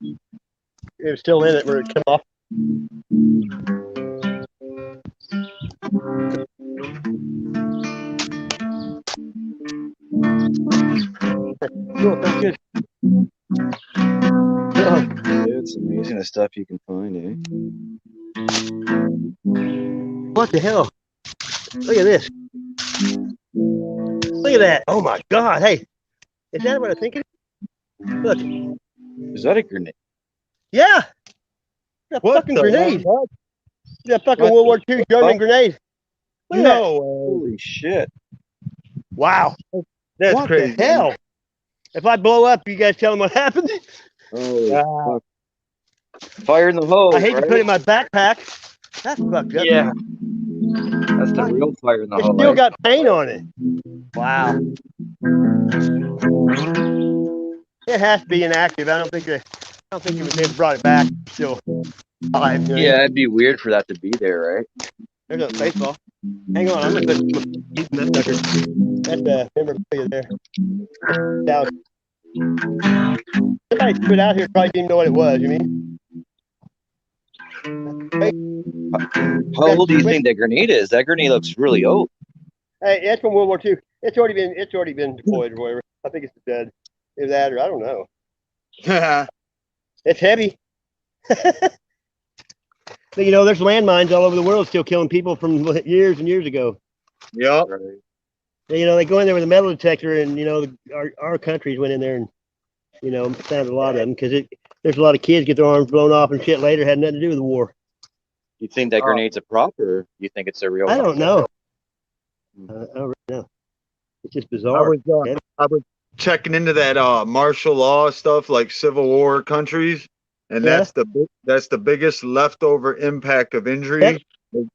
It was still in it where it came off. Cool, that's good. Yeah, it's amazing the stuff you can find, eh? What the hell? Look at this. Look at that. Oh my God. Hey, is that what I think it is? Look. Is that a grenade? Yeah. It's a fucking grenade. It's a fucking World War II German grenade. Look at that. Holy shit. Wow. That's What crazy. the hell? If I blow up, you guys tell them what happened? Holy fuck. Fire in the hole. I hate to right? put it in my backpack. That's fucked up. Yeah. That's the real fire in the It hole. still eh? got paint on it. Wow. It has to be inactive. I don't think it was they brought it back. Still alive. You know? Yeah, it'd be weird for that to be there, right? There's a baseball. Hang on, I'm gonna put using that sucker. That's memorabilia there. Now, somebody threw it out here probably didn't know what it was, you mean? How old do you think that grenade is? That grenade looks really old. Hey, that's from World War II. It's already been deployed or whatever. I think it's dead. Is that or I don't know. It's heavy. But, you know, there's landmines all over the world still killing people from years and years ago. Yep. Right. You know, they go in there with a metal detector, and you know, our countries went in there and, you know, found a lot of them because there's a lot of kids get their arms blown off and shit later. Had nothing to do with the war. You think that grenade's a prop, or you think it's a real? I don't one? know. I don't really know. It's just bizarre. I was checking into that martial law stuff, like Civil War countries, and Yeah. that's the biggest leftover impact of injury. Yep.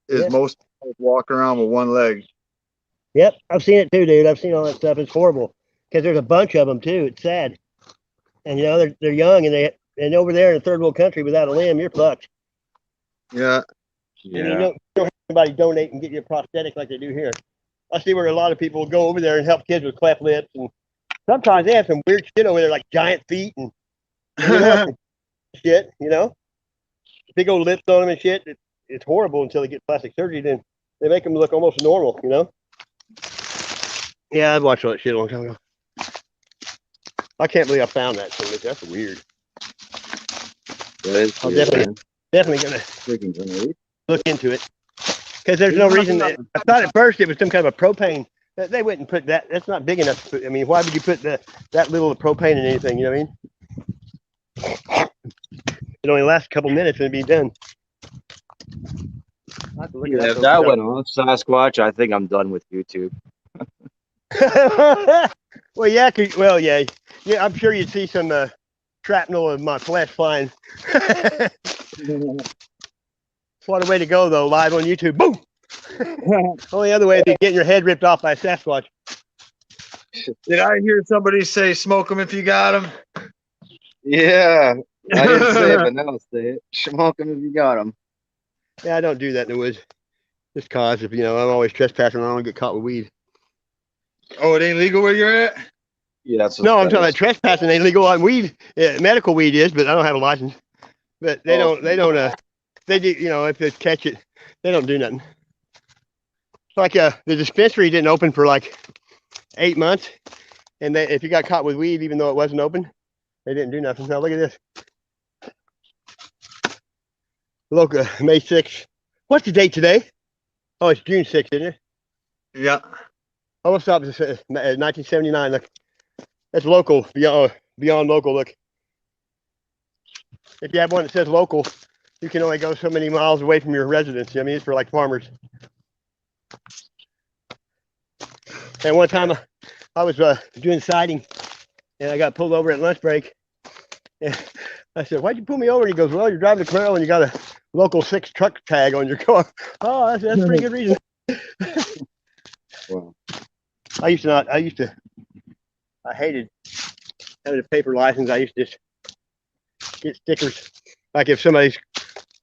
Is Yep. most people walking around with one leg. Yep, I've seen it too, dude. I've seen all that stuff. It's horrible because there's a bunch of them too. It's sad, and you know they're young and over there in a third world country without a limb, you're fucked. Yeah. And you Yeah. don't have anybody donate and get you a prosthetic like they do here. I see where a lot of people go over there and help kids with cleft lips, and sometimes they have some weird shit over there, like giant feet and shit. You know, big old lips on them and shit. It's horrible until they get plastic surgery. Then they make them look almost normal. You know. Yeah, I've watched all that shit a long time ago. I can't believe I found that thing. That's weird. That is I'm weird, man. definitely gonna Freaking grenade. look into it because there's no reason that I thought at first it was some kind of a propane. They wouldn't put that. That's not big enough. To put, I mean, why would you put that little of propane in anything? You know what I mean? It only lasts a couple minutes and it'd be done. I'll have to look at Yeah, if that went off, Sasquatch, I think I'm done with YouTube. Well, yeah, yeah. I'm sure you'd see some shrapnel of my flesh flying. What a way to go, though! Live on YouTube, boom. Only other way would be getting your head ripped off by a Sasquatch. Did I hear somebody say smoke them if you got them? Yeah, I didn't say it, but now I'll say it. Smoke 'em if you got 'em. Yeah, I don't do that in the woods. Just cause if I'm always trespassing, I don't get caught with weed. Oh, it ain't legal where you're at? Yeah, that's what No, I'm that talking is. about trespassing. Ain't legal on weed. Yeah, medical weed is, but I don't have a license. But they Oh. don't. They do. If they catch it, they don't do nothing. It's like the dispensary didn't open for like 8 months, and if you got caught with weed, even though it wasn't open, They didn't do nothing. Now look at this. Look, May 6th. What's the date today? Oh, it's June 6th, isn't it? Yeah. Oh, what's up? It's 1979. Look, that's local. Beyond local. Look, if you have one that says local, you can only go so many miles away from your residence. I mean, it's for like farmers. And one time I was doing siding, and I got pulled over at lunch break. And I said, "Why'd you pull me over?" And he goes, "Well, you're driving a Camaro and you got a local 6 truck tag on your car." Oh, that's a pretty good reason. Wow. I hated having a paper license. I used to just get stickers. Like if somebody's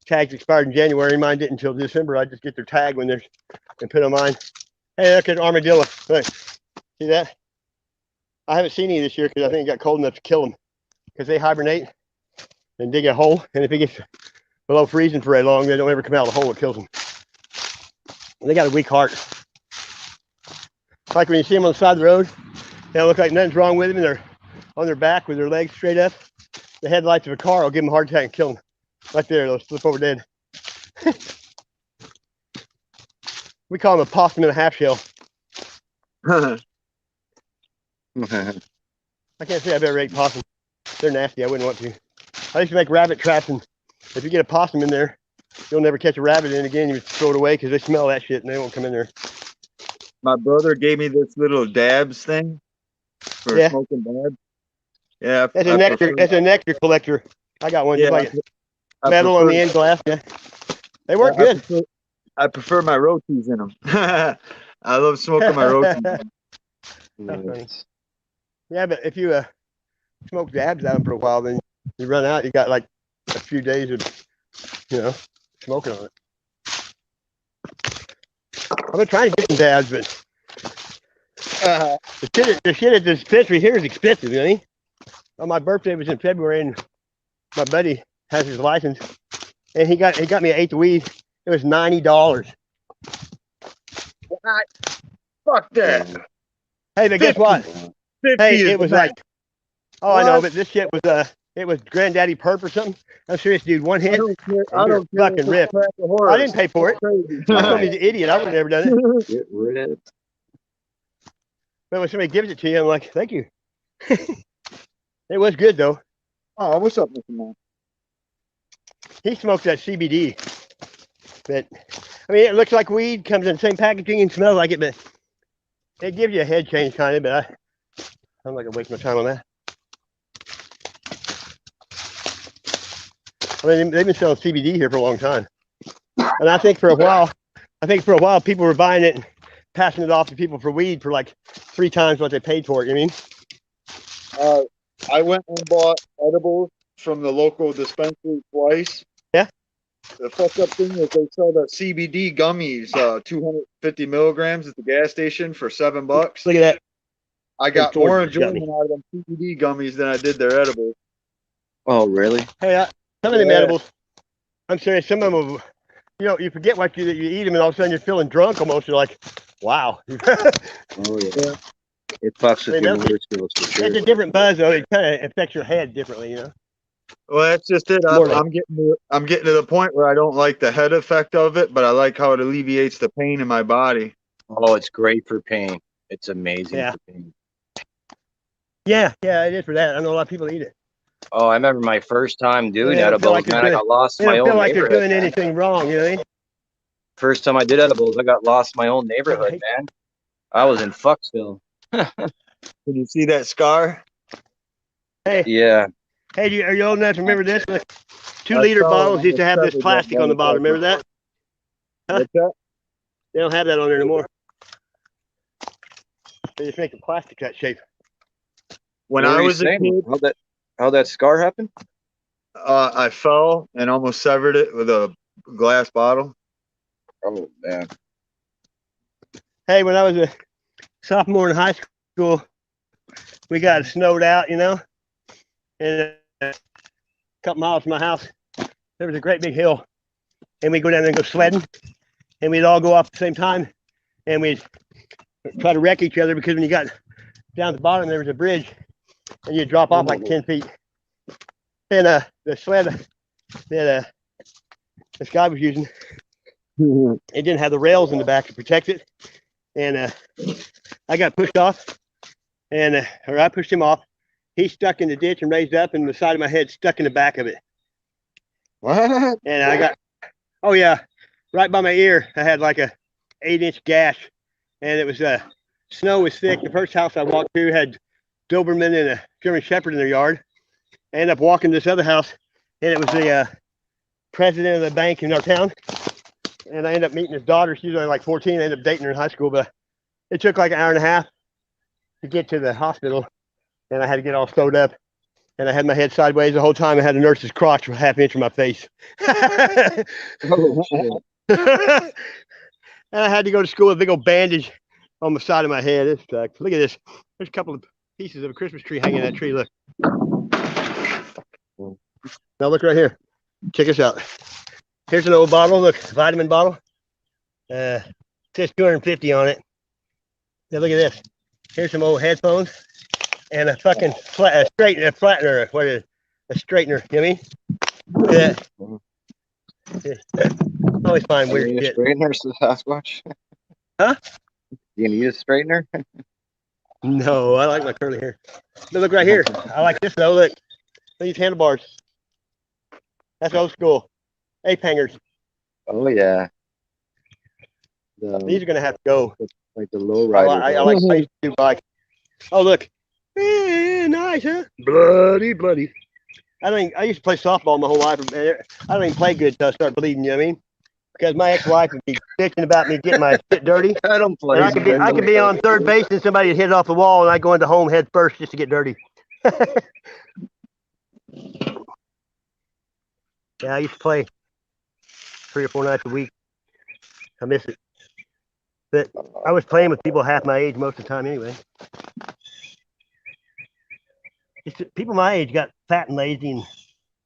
tags expired in January, mine didn't until December, I'd just get their tag when they're and put on mine. Hey, look at armadillo. Look, see that? I haven't seen any this year because I think it got cold enough to kill them because they hibernate and dig a hole. And if it gets below freezing for very long, they don't ever come out of the hole. It kills them. And they got a weak heart. Like when you see them on the side of the road, they don't look like nothing's wrong with them, and they're on their back with their legs straight up. The headlights of a car will give them a heart attack and kill them. Right there, they'll slip over dead. We call them a possum and a half shell. I can't say I've ever ate possum. They're nasty. I wouldn't want to. I used to make rabbit traps, and if you get a possum in there, you'll never catch a rabbit in again. You just throw it away because they smell that shit and they won't come in there. My brother gave me this little dabs thing for Yeah. smoking dabs. Yeah. That's a nectar collector. I got one just like it. I Metal on the prefer- end glass. Yeah, they work I good. prefer my rotis in them. I love smoking my rotis. Nice. Yeah, but if you smoke dabs out for a while, then you run out. You got like a few days of, smoking on it. I've been trying to get some dabs, but the shit at the dispensary here is expensive. You know? Well, my birthday was in February, and my buddy has his license, and he got me an eighth of weed. It was $90. Fuck that. Hey, but guess what? 50 Hey, is it was the like, oh, I know, What? but this shit was it was Granddaddy Perp or something. I'm serious, dude. One hit. I don't care. and I you're don't care. fucking if it's ripped. crack or horse. I didn't pay for it. Crazy. I told me the idiot. I would have never done it. Get rid of it. But when somebody gives it to you, I'm like, thank you. It was good though. Oh, what's up, Mr. Man? He smokes that CBD. But I mean, it looks like weed, comes in the same packaging and smells like it, but it gives you a head change kind of. But I'm not gonna waste my time on that. I mean, they've been selling CBD here for a long time, and I think for a while, people were buying it and passing it off to people for weed for like 3 times what they paid for it. You know what I mean? I went and bought edibles from the local dispensary twice. Yeah. The fucked up thing is they sell the CBD gummies, 250 milligrams at the gas station for $7. Look at that. I got George more just got enjoyment out of them CBD gummies than I did their edibles. Oh, really? Hey, some of them Yeah. edibles, I'm serious, some of them, you forget what you eat them, and all of a sudden you're feeling drunk almost. You're like, wow. Oh, yeah. It fucks with Hey, your that's- motor skills for sure. It's a different buzz, though. It kind of affects your head differently, Well, that's just it. More like- I'm getting to the point where I don't like the head effect of it, but I like how it alleviates the pain in my body. Oh, it's great for pain. It's amazing Yeah. for pain. Yeah, it is for that. I know a lot of people eat it. Oh, I remember my first time doing They don't feel edibles, like they're man. I doing- got lost They in my don't own feel like they're neighborhood. doing man. anything wrong, you know what I mean? First time I did edibles, I got lost in my own neighborhood, Right. man. I was in Fucksville. Can you see that scar? Hey, Yeah. hey, are you old enough to remember this? Look, 2 I liter saw bottles it. used to have this Discovered plastic that on the bottom. Remember that? Huh? What's that? They don't have that on there anymore. They just make the plastic that shape. When What were I you was a saying? kid, How'd that scar happen? I fell and almost severed it with a glass bottle. Oh, man. Hey, when I was a sophomore in high school, we got snowed out, and a couple miles from my house, there was a great big hill, and we'd go down there and go sledding, and we'd all go off at the same time, and we'd try to wreck each other because when you got down at the bottom, there was a bridge, and you'd drop off like 10 feet. And the sled that this guy was using, it didn't have the rails in the back to protect it. And I got pushed off, or I pushed him off. He stuck in the ditch and raised up, and the side of my head stuck in the back of it. What? And I got, oh yeah, right by my ear, I had like a 8-inch gash, and it was snow was thick. The first house I walked through had Doberman and a German Shepherd in their yard. I ended up walking to this other house, and it was the president of the bank in our town. And I ended up meeting his daughter. She was only like 14. I ended up dating her in high school, but it took like an hour and a half to get to the hospital, and I had to get all sewed up. And I had my head sideways the whole time. I had a nurse's crotch for half an inch from my face. Oh, shit. And I had to go to school with a big old bandage on the side of my head. It sucked. Look at this. There's a couple of pieces of a Christmas tree hanging in that tree. Look. Now look right here. Check this out. Here's an old bottle. Look, vitamin bottle. It says 250 on it. Now look at this. Here's some old headphones and a fucking flattener. What is it? A straightener. You know what I mean? Yeah. Always find You weird need a shit. straightener, Sasquatch? Huh? You need a straightener? No, I like my curly hair. But look right here. I like this though. Look, these handlebars. That's old school. Ape hangers. Oh yeah. These are gonna have to go. Like the low I, rider. I, I like I used to do bike. Oh look. Nice, huh? Bloody. I used to play softball my whole life. I don't even play good until I start bleeding. You know what I mean? Because my ex-wife would be bitching about me getting my shit dirty. I don't play. And I could be on third base and somebody would hit it off the wall, and I go into home head first just to get dirty. Yeah, I used to play 3 or 4 nights a week. I miss it. But I was playing with people half my age most of the time anyway. People my age got fat and lazy and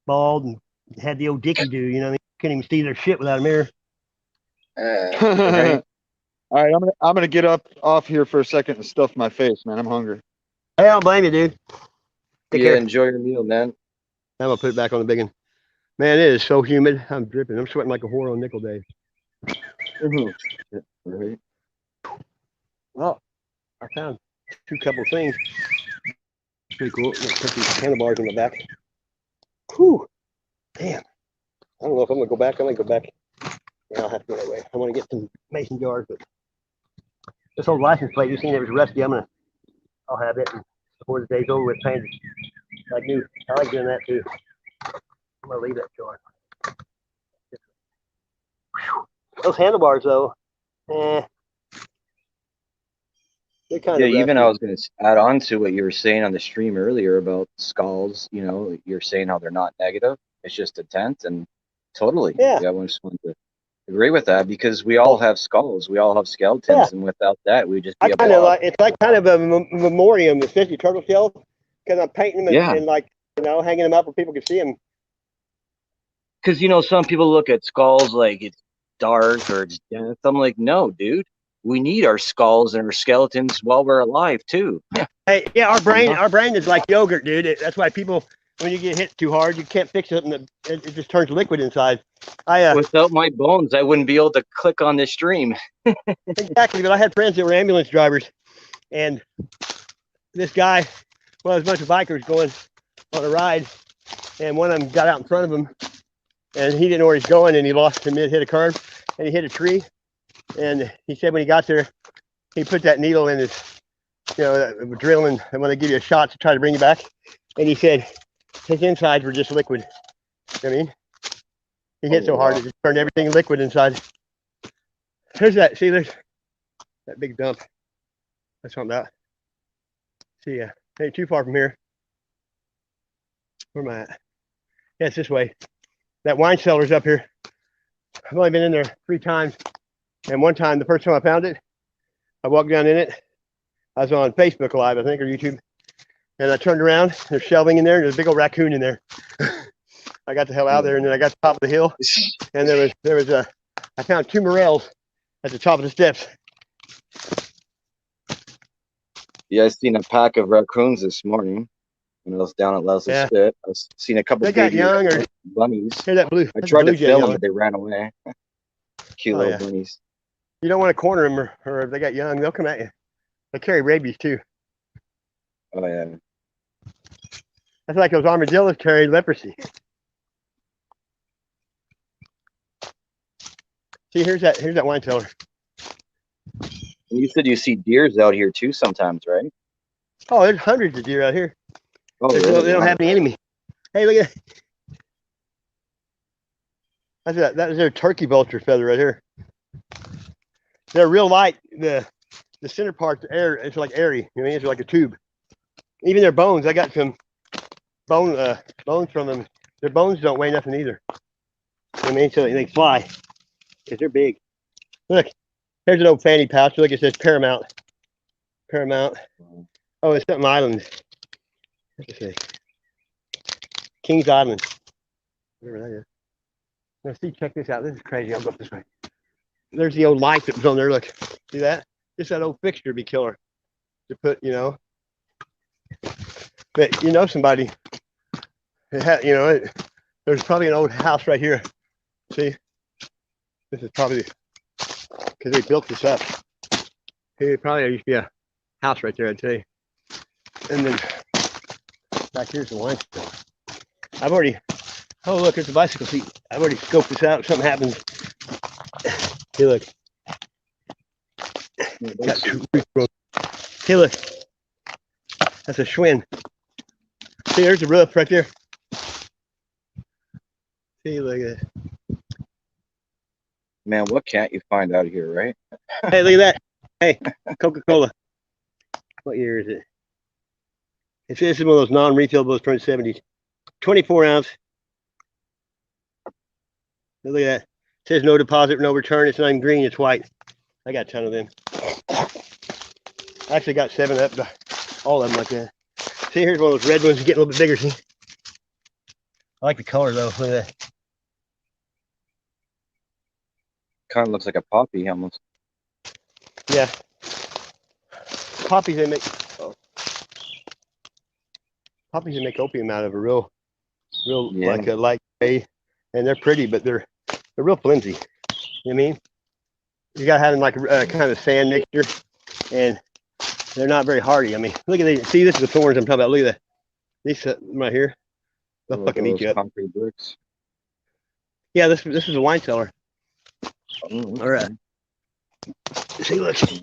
bald and had the old dicky do, you know what I mean? Couldn't even see their shit without a mirror. All right, I'm gonna get up off here for a second and stuff my face, man. I'm hungry. Hey, I don't blame you, dude. Take Yeah, care. enjoy your meal, man. I'm gonna put it back on the big one. Man, it is so humid. I'm dripping. I'm sweating like a whore on nickel day. Right. Well, I found 2 couple things. Pretty cool. I'm gonna put these handlebars in the back. Whew. Damn. I don't know if I'm gonna go back. I might go back. Yeah, I'll have to go that way. I want to get some mason jars, but this old license plate, you seen it was rusty. I'll have it and before the day's over with painted like new. I like doing that too. I'm gonna leave that jar. Those handlebars though, they're kind Yeah, of even rusty. I was going to add on to what you were saying on the stream earlier about skulls. You know, you're saying how they're not negative; it's just a tent, and totally, Yeah. I just wanted to agree with that because we all have skulls, we all have skeletons, Yeah. and without that, we'd just I be a kind of blob. like it's like kind of a memoriam, especially turtle shells, because I'm painting them Yeah. and like hanging them up where people can see them. Because some people look at skulls like it's dark or it's death. I'm like, no, dude. We need our skulls and our skeletons while we're alive too. Hey, yeah, our brain is like yogurt, dude. That's why people, when you get hit too hard, you can't fix it, and it just turns liquid inside. Without my bones, I wouldn't be able to click on this stream. Exactly, but I had friends that were ambulance drivers, and this guy, well, there's a bunch of bikers going on a ride, and one of them got out in front of him, and he didn't know where he's going, and he lost him, hit a curb, and he hit a tree, and he said when he got there, he put that needle in his, drilling, and when they give you a shot to try to bring you back, and he said his insides were just liquid. You know what I mean? He hit so hard it just turned everything liquid inside. There's that. See, there's that big dump. That's what I'm about. See ya. Ain't too far from here. Where am I at? Yeah, it's this way. That wine cellar's up here. I've only been in there 3 times. And one time, the first time I found it, I walked down in it. I was on Facebook Live, I think, or YouTube. And I turned around, there's shelving in there, and there's a big old raccoon in there. I got the hell out of there, and then I got to the top of the hill, and I found 2 morels at the top of the steps. Yeah, I seen a pack of raccoons this morning. When I was down at Leslie Yeah. Spit, I was seeing a couple They got baby young or bunnies. here's that blue. I That's a tried blue to jay film them, young. but they ran away. Cute Oh, little yeah. bunnies. You don't want to corner them, or if they got young, they'll come at you. They carry rabies too. Oh yeah. That's like those armadillos carry leprosy. See, here's that wine cellar. And you said you see deers out here too sometimes, right? Oh, there's hundreds of deer out here. Oh, They don't have any enemy. Hey, look at that. That is their turkey vulture feather right here. They're real light. The center part's air. It's like airy. You know, it's like a tube. Even their bones. I got some bones from them. Their bones don't weigh nothing either. I mean, so they fly because they're big. Look, here's an old fanny pouch. Look, it says Paramount. Paramount. Oh, it's something Island. What's it say? Kings Island. Whatever that is. Now, see, check this out. This is crazy. I'll go up this way. There's the old light that was on there. Look, see that? Just that old fixture be killer to put, you know. But you know somebody. There's probably an old house right here. See, this is probably because they built this up. Here probably used to be a house right there, I'd say. And then back here's the wine store. I've already. Oh look, there's a bicycle seat. I've already scoped this out. If something happens. Hey look. Got two roofs. Hey look. That's a Schwinn. See, there's the roof right there. See, look at that. Man, what can't you find out here, right? Hey, look at that. Hey, Coca-Cola. What year is it? This is one of those non-refillable from the 70s. 24 ounce. Look at that. It says no deposit, no return. It's not even green, it's white. I got a ton of them. I actually got 7 up, all of them like that. See, here's one of those red ones getting a little bit bigger, see? I like the color though. Look at that. Kind of looks like a poppy almost. Yeah. Poppies they make opium out of a real Yeah. like a light gray, and they're pretty, but they're real flimsy. You know what I mean? You gotta have them like a kind of sand mixture, and they're not very hardy. I mean, look at these. See, this is the thorns I'm talking about. Look at that. These right here. They'll Look at fucking eat those you up. concrete bricks. Yeah, this is a wine cellar. Oh, All right. See, look. See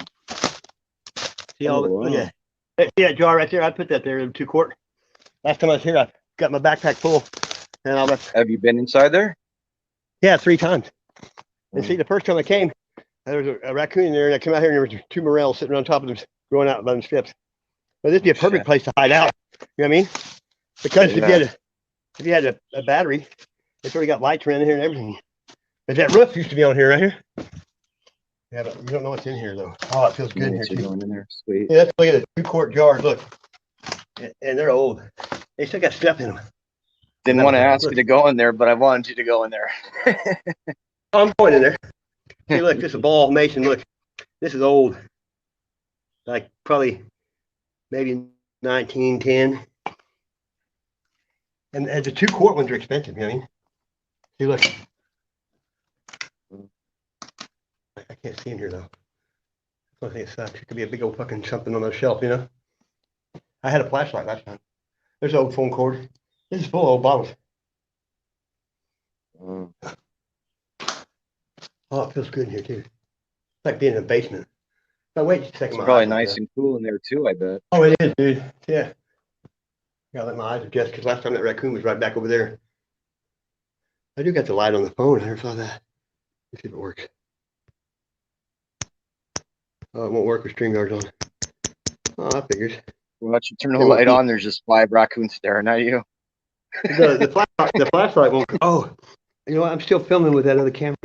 all Oh, look wow. at that. See that jar right there? I put that there in 2 quart. Last time I was here, I got my backpack full, and I left. Have you been inside there? Yeah, 3 times. And see, the first time I came, there was a raccoon in there, and I came out here, and there was 2 morels sitting on top of them, growing out by them strips. But this would be a perfect place to hide out. You know what I mean? Because if you had a battery, it's already got lights around in here and everything. But that roof used to be on here right here. Yeah, but you don't know what's in here though. Oh, it feels good in here You're too. going in there. Sweet. Yeah, let's look at the 2 quart jars. Look, and they're old. They still got stuff in them. Didn't want to ask you to go in there, but I wanted you to go in there. Oh, I'm going in there. See, look, this is a ball mason. Look, this is old. Like probably maybe 1910. And the 2 quart ones are expensive. You know what I mean? See, look. I can't see in here though. I think it sucks. It could be a big old fucking something on the shelf, you know? I had a flashlight last time. There's an old phone cord. This is full of old bottles. Mm. Oh, it feels good in here too. It's like being in a basement. Now wait just a second. It's my probably eyes nice adjust. and cool in there too, I bet. Oh, it is, dude. Yeah. Gotta let my eyes adjust because last time that raccoon was right back over there. I do got the light on the phone. I never saw that. Let's see if it works. Oh, it won't work with StreamYard's on. Oh, that figures. Why don't you turn the It won't light be- on? There's just 5 raccoons staring at you. The flashlight won't. Oh, you know what? I'm still filming with that other camera.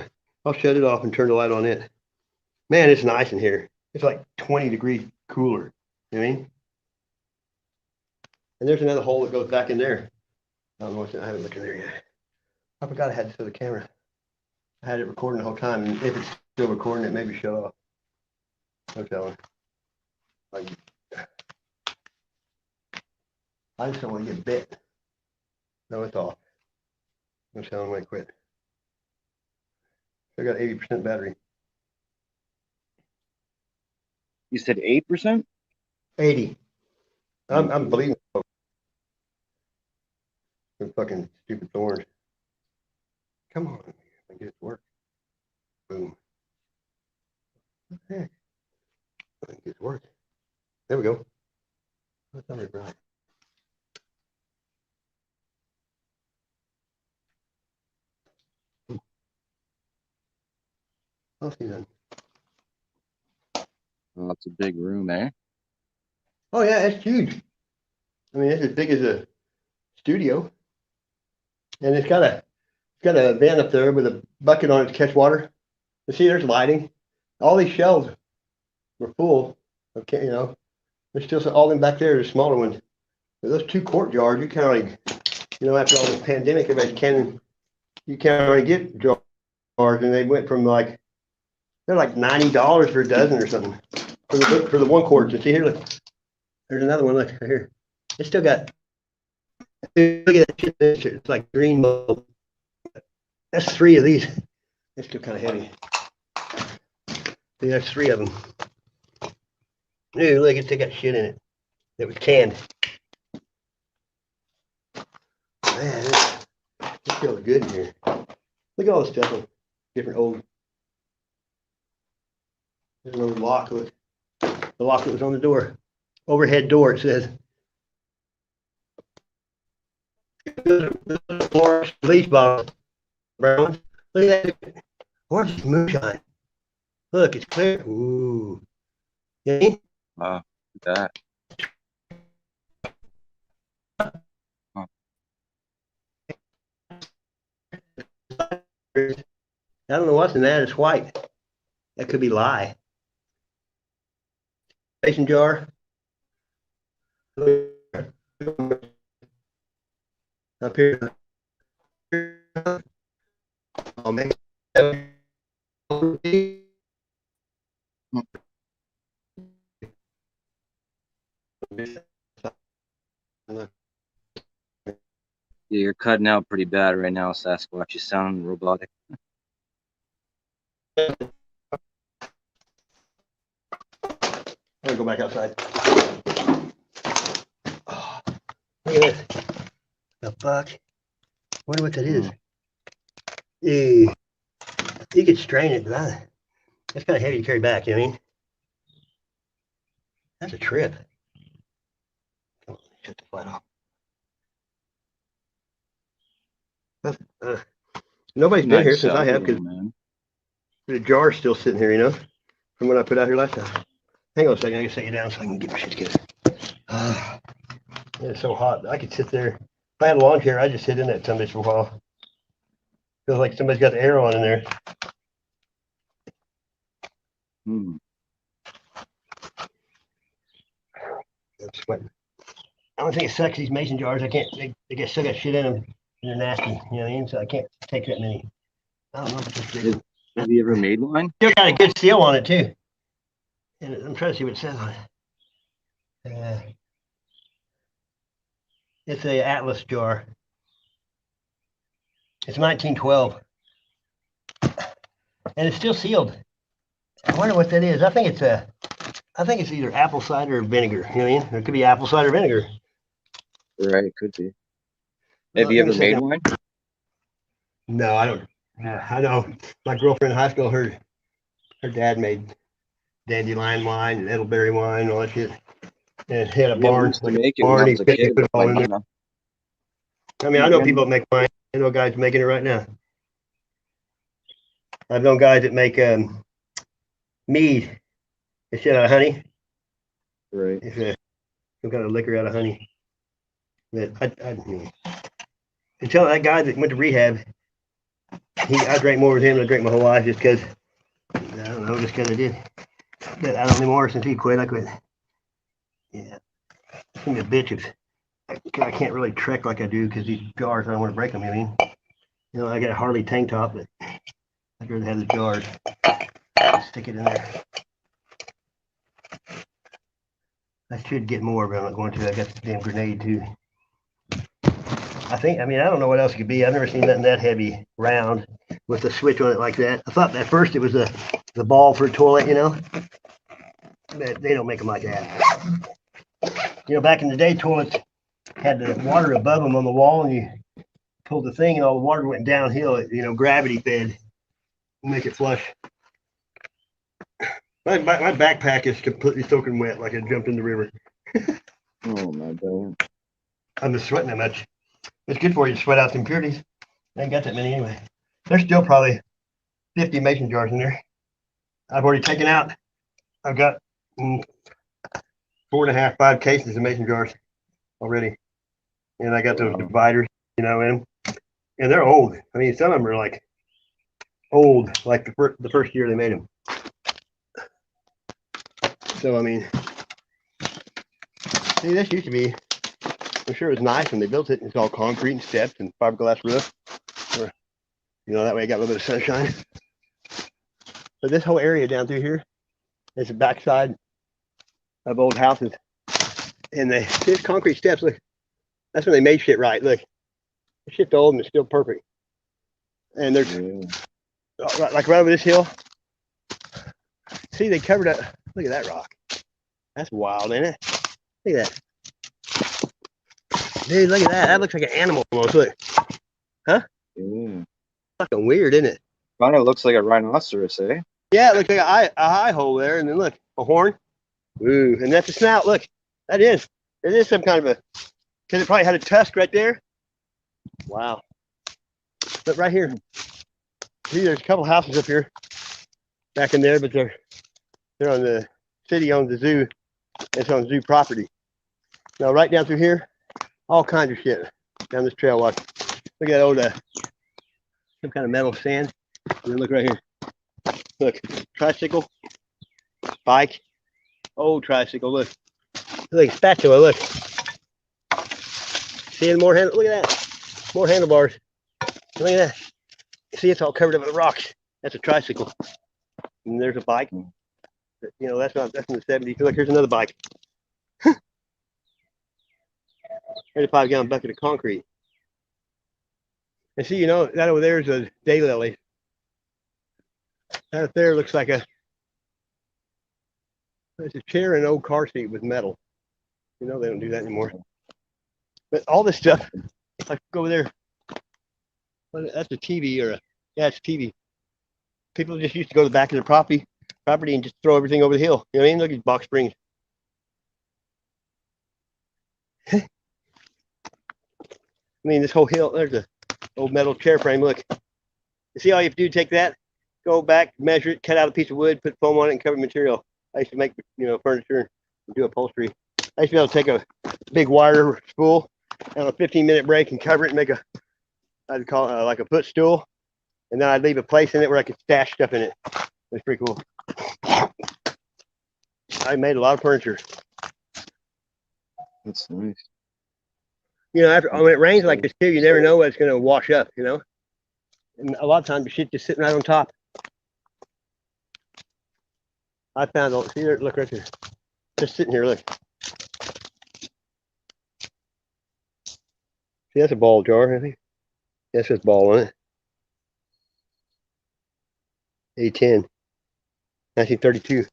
I'll shut it off and turn the light on it. Man, it's nice in here. It's like 20 degrees cooler. You know what I mean? And there's another hole that goes back in there. I don't know what's in, I haven't looked in there yet. I forgot I had this for the camera. I had it recording the whole time, and if it's still recording, it maybe shut off. No telling. Like, I just don't want to get bit. No, it's off. I'm telling them I quit. I got 80% battery. You said 8%? 80. I'm believing the fucking stupid thorns. Come on, I get it to work. Boom. What the heck? I get it to work. There we go. That's not very bright. I'll see that. Oh, that's a big room, eh? Oh yeah, it's huge. I mean, it's as big as a studio, and it's got a van up there with a bucket on it to catch water. You see, there's lighting. All these shelves were full. Okay, there's still all them back there, the smaller ones. But those 2 quart jars, you can't really, after all this pandemic, you can't really get jars, and they went from they're like $90 for a dozen or something for the 1 quart. You see here, look, there's another one. Look right here. It's still got. Look at that shit. It's like green mold. That's 3 of these. It's still kind of heavy. See, that's 3 of them. Ooh, look, it still got shit in it. It was canned. Man, it feels good in here. Look at all the stuff on different old. There's an old lock. Look, the lock that was on the door, overhead door. It says. Bleach bottle, brown. Look at that. Orange moonshine. Look, it's clear. Ooh. Yeah. Wow, look at that. I don't know what's in that. It's white. That could be lye. Mason jar. Up here. I'll make Yeah, you're cutting out pretty bad right now, Sasquatch. You sound robotic. I'm gonna go back outside. Oh, look at this. The fuck? Wonder what that is. You could strain it, but it's kind of heavy to carry back, you know what I mean? That's a trip. Come on, shut the flat off. Nobody's been here since I have, because the jar's still sitting here, from what I put out here last time. Hang on a second, I can set you down so I can get my shit together. It's so hot. I could sit there. If I had a lawn chair, I'd just sit in that some bitch for a while. Feels like somebody's got the air on in there. Hmm. I'm sweating. I don't think it sucks, these mason jars. I can't, they still got shit in them. And they're nasty, you know what I mean? So I can't take that many. I don't know if it's big. Have you ever made one? Still got a good seal on it too. And I'm trying to see what it says on it. It's a Atlas jar. It's 1912. And it's still sealed. I wonder what that is. I think it's either apple cider or vinegar. You know what I mean? It could be apple cider vinegar. Right, it could be. Have you ever made one? No, I don't. I know my girlfriend in high school, her dad made dandelion wine and elderberry wine and all that shit. And he had a barn. To make it when I was a kid. Put it all in there. I mean, I know people that make wine. I know guys making it right now. I've known guys that make mead. It's shit out of honey. Right. It's some kind of liquor out of honey. But until that guy that went to rehab, I drank more with him than I drank my whole life just because, I don't know, just because I did. But I don't anymore since he quit. I quit. Yeah. It's gonna be a bitch if I can't really trek like I do because these jars, I don't want to break them. I mean, I got a Harley tank top, but I'd rather have the jars. Stick it in there. I should get more, but I'm not going to. I got the damn grenade too. I mean, I don't know what else it could be. I've never seen nothing that heavy round with a switch on it like that. I thought at first it was the ball for a toilet, you know, but they don't make them like that. You know, back in the day, toilets had the water above them on the wall, and you pulled the thing, and all the water went downhill. You know, gravity fed, make it flush. My backpack is completely soaking wet, like I jumped in the river. Oh my God. I'm just sweating that much. It's good for you to sweat out the impurities. I ain't got that many anyway. There's still probably 50 mason jars in there. I've already taken out. I've got 4.5, 5 cases of mason jars already, and I got those dividers, you know, in them, and they're old. I mean, some of them are like old, like the first year they made them. So I mean, see, this used to be. I'm sure it was nice when they built it. It's all concrete and steps and fiberglass roof. Or, you know, that way I got a little bit of sunshine. But this whole area down through here is the backside of old houses. And there's concrete steps. Look, that's when they made shit right. Look, the shit's old and it's still perfect. And there's like right over this hill. See, they covered up. Look at that rock. That's wild, ain't it? Look at that. Dude, look at that. That looks like an animal almost. Look. Huh? Yeah. Fucking weird, isn't it? Kind of looks like a rhinoceros, eh? Yeah, it looks like a eye hole there. And then look, a horn. Ooh, and that's a snout. Look, that is. It is some kind of a, because it probably had a tusk right there. Wow. But right here. See, there's a couple houses up here back in there, but they're on the city owns the zoo. It's on zoo property. Now, right down through here, all kinds of shit down this trail. Watch. Look at that old, some kind of metal stand. And then look right here. Look, tricycle, bike, old tricycle. Look, look, spatula. Look. See more handle. Look at that. More handlebars. Look at that. See, it's all covered up with rocks. That's a tricycle. And there's a bike. But, you know, that's in the 70s. Look, here's another bike. 35-gallon bucket of concrete. And see, you know, that over there is a daylily. That up there looks like it's a chair and an old car seat with metal. You know, they don't do that anymore. But all this stuff, like go over there. That's a TV yeah, it's a TV. People just used to go to the back of their property and just throw everything over the hill. You know what I mean? Look at these box springs. I mean, this whole hill, there's a old metal chair frame. Look, you see all you have to do, take that, go back, measure it, cut out a piece of wood, put foam on it, and cover material. I used to make, you know, furniture and do upholstery. I used to be able to take a big wire spool and a 15-minute break and cover it and make I'd call it like a footstool. And then I'd leave a place in it where I could stash stuff in it. It's pretty cool. I made a lot of furniture. That's nice. You know, when it rains like this too, you never know what's going to wash up, you know? And a lot of times the shit just sitting right on top. I found, see there, look right there. Just sitting here, look. See, that's a ball jar, I think. That's just ball on it. A10, 1932.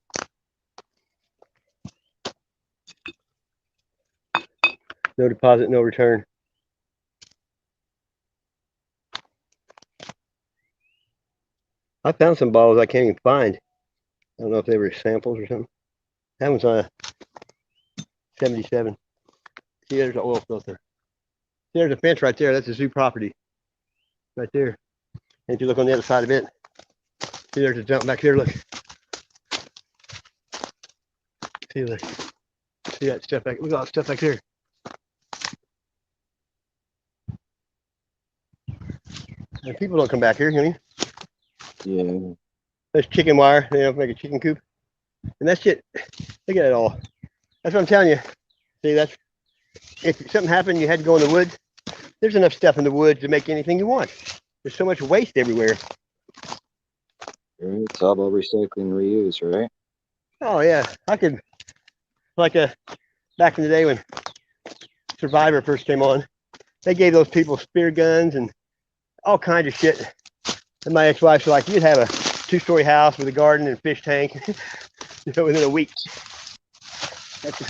No deposit, no return. I found some bottles I can't even find. I don't know if they were samples or something. That one's on a 77. See, there's an oil filter. See, there's a fence right there. That's a zoo property. Right there. And if you look on the other side of it, see, there's a jump back here. Look. See, look. See that stuff back. Look at all that stuff back there. And people don't come back here, you know? Yeah. There's chicken wire, you know, make a chicken coop. And that shit, look at it all. That's what I'm telling you. See, that's, if something happened, you had to go in the woods. There's enough stuff in the woods to make anything you want. There's so much waste everywhere. It's all about recycling and reuse, right? Oh, yeah. I could, like back in the day when Survivor first came on, They gave those people spear guns and all kinds of shit. And my ex-wife's like, you'd have a 2-story house with a garden and fish tank, within a week. That's,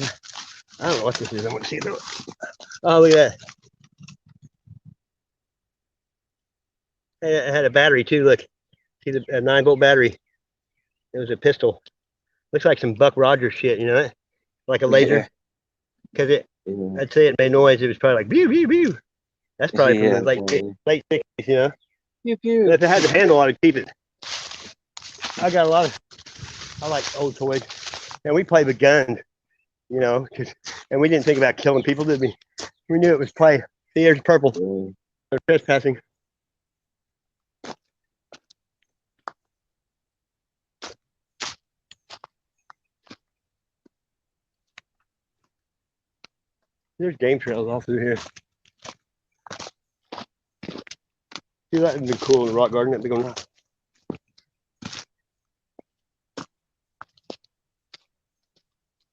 I don't know what this is. I want to see it. Oh, look at that. And it had a battery too. Look, see the 9-volt battery. It was a pistol. Looks like some Buck Rogers shit, like a laser. Because I'd say it made noise. It was probably like pew pew pew. That's probably from the late 60s, Pew, pew. But if it had the handle, I'd keep it. I got a lot of. I like old toys, and we played with guns, and we didn't think about killing people, did we? We knew it was play. See, there's purple. They're trespassing. There's game trails all through here. See, that would be cool in the rock garden. That'd be going.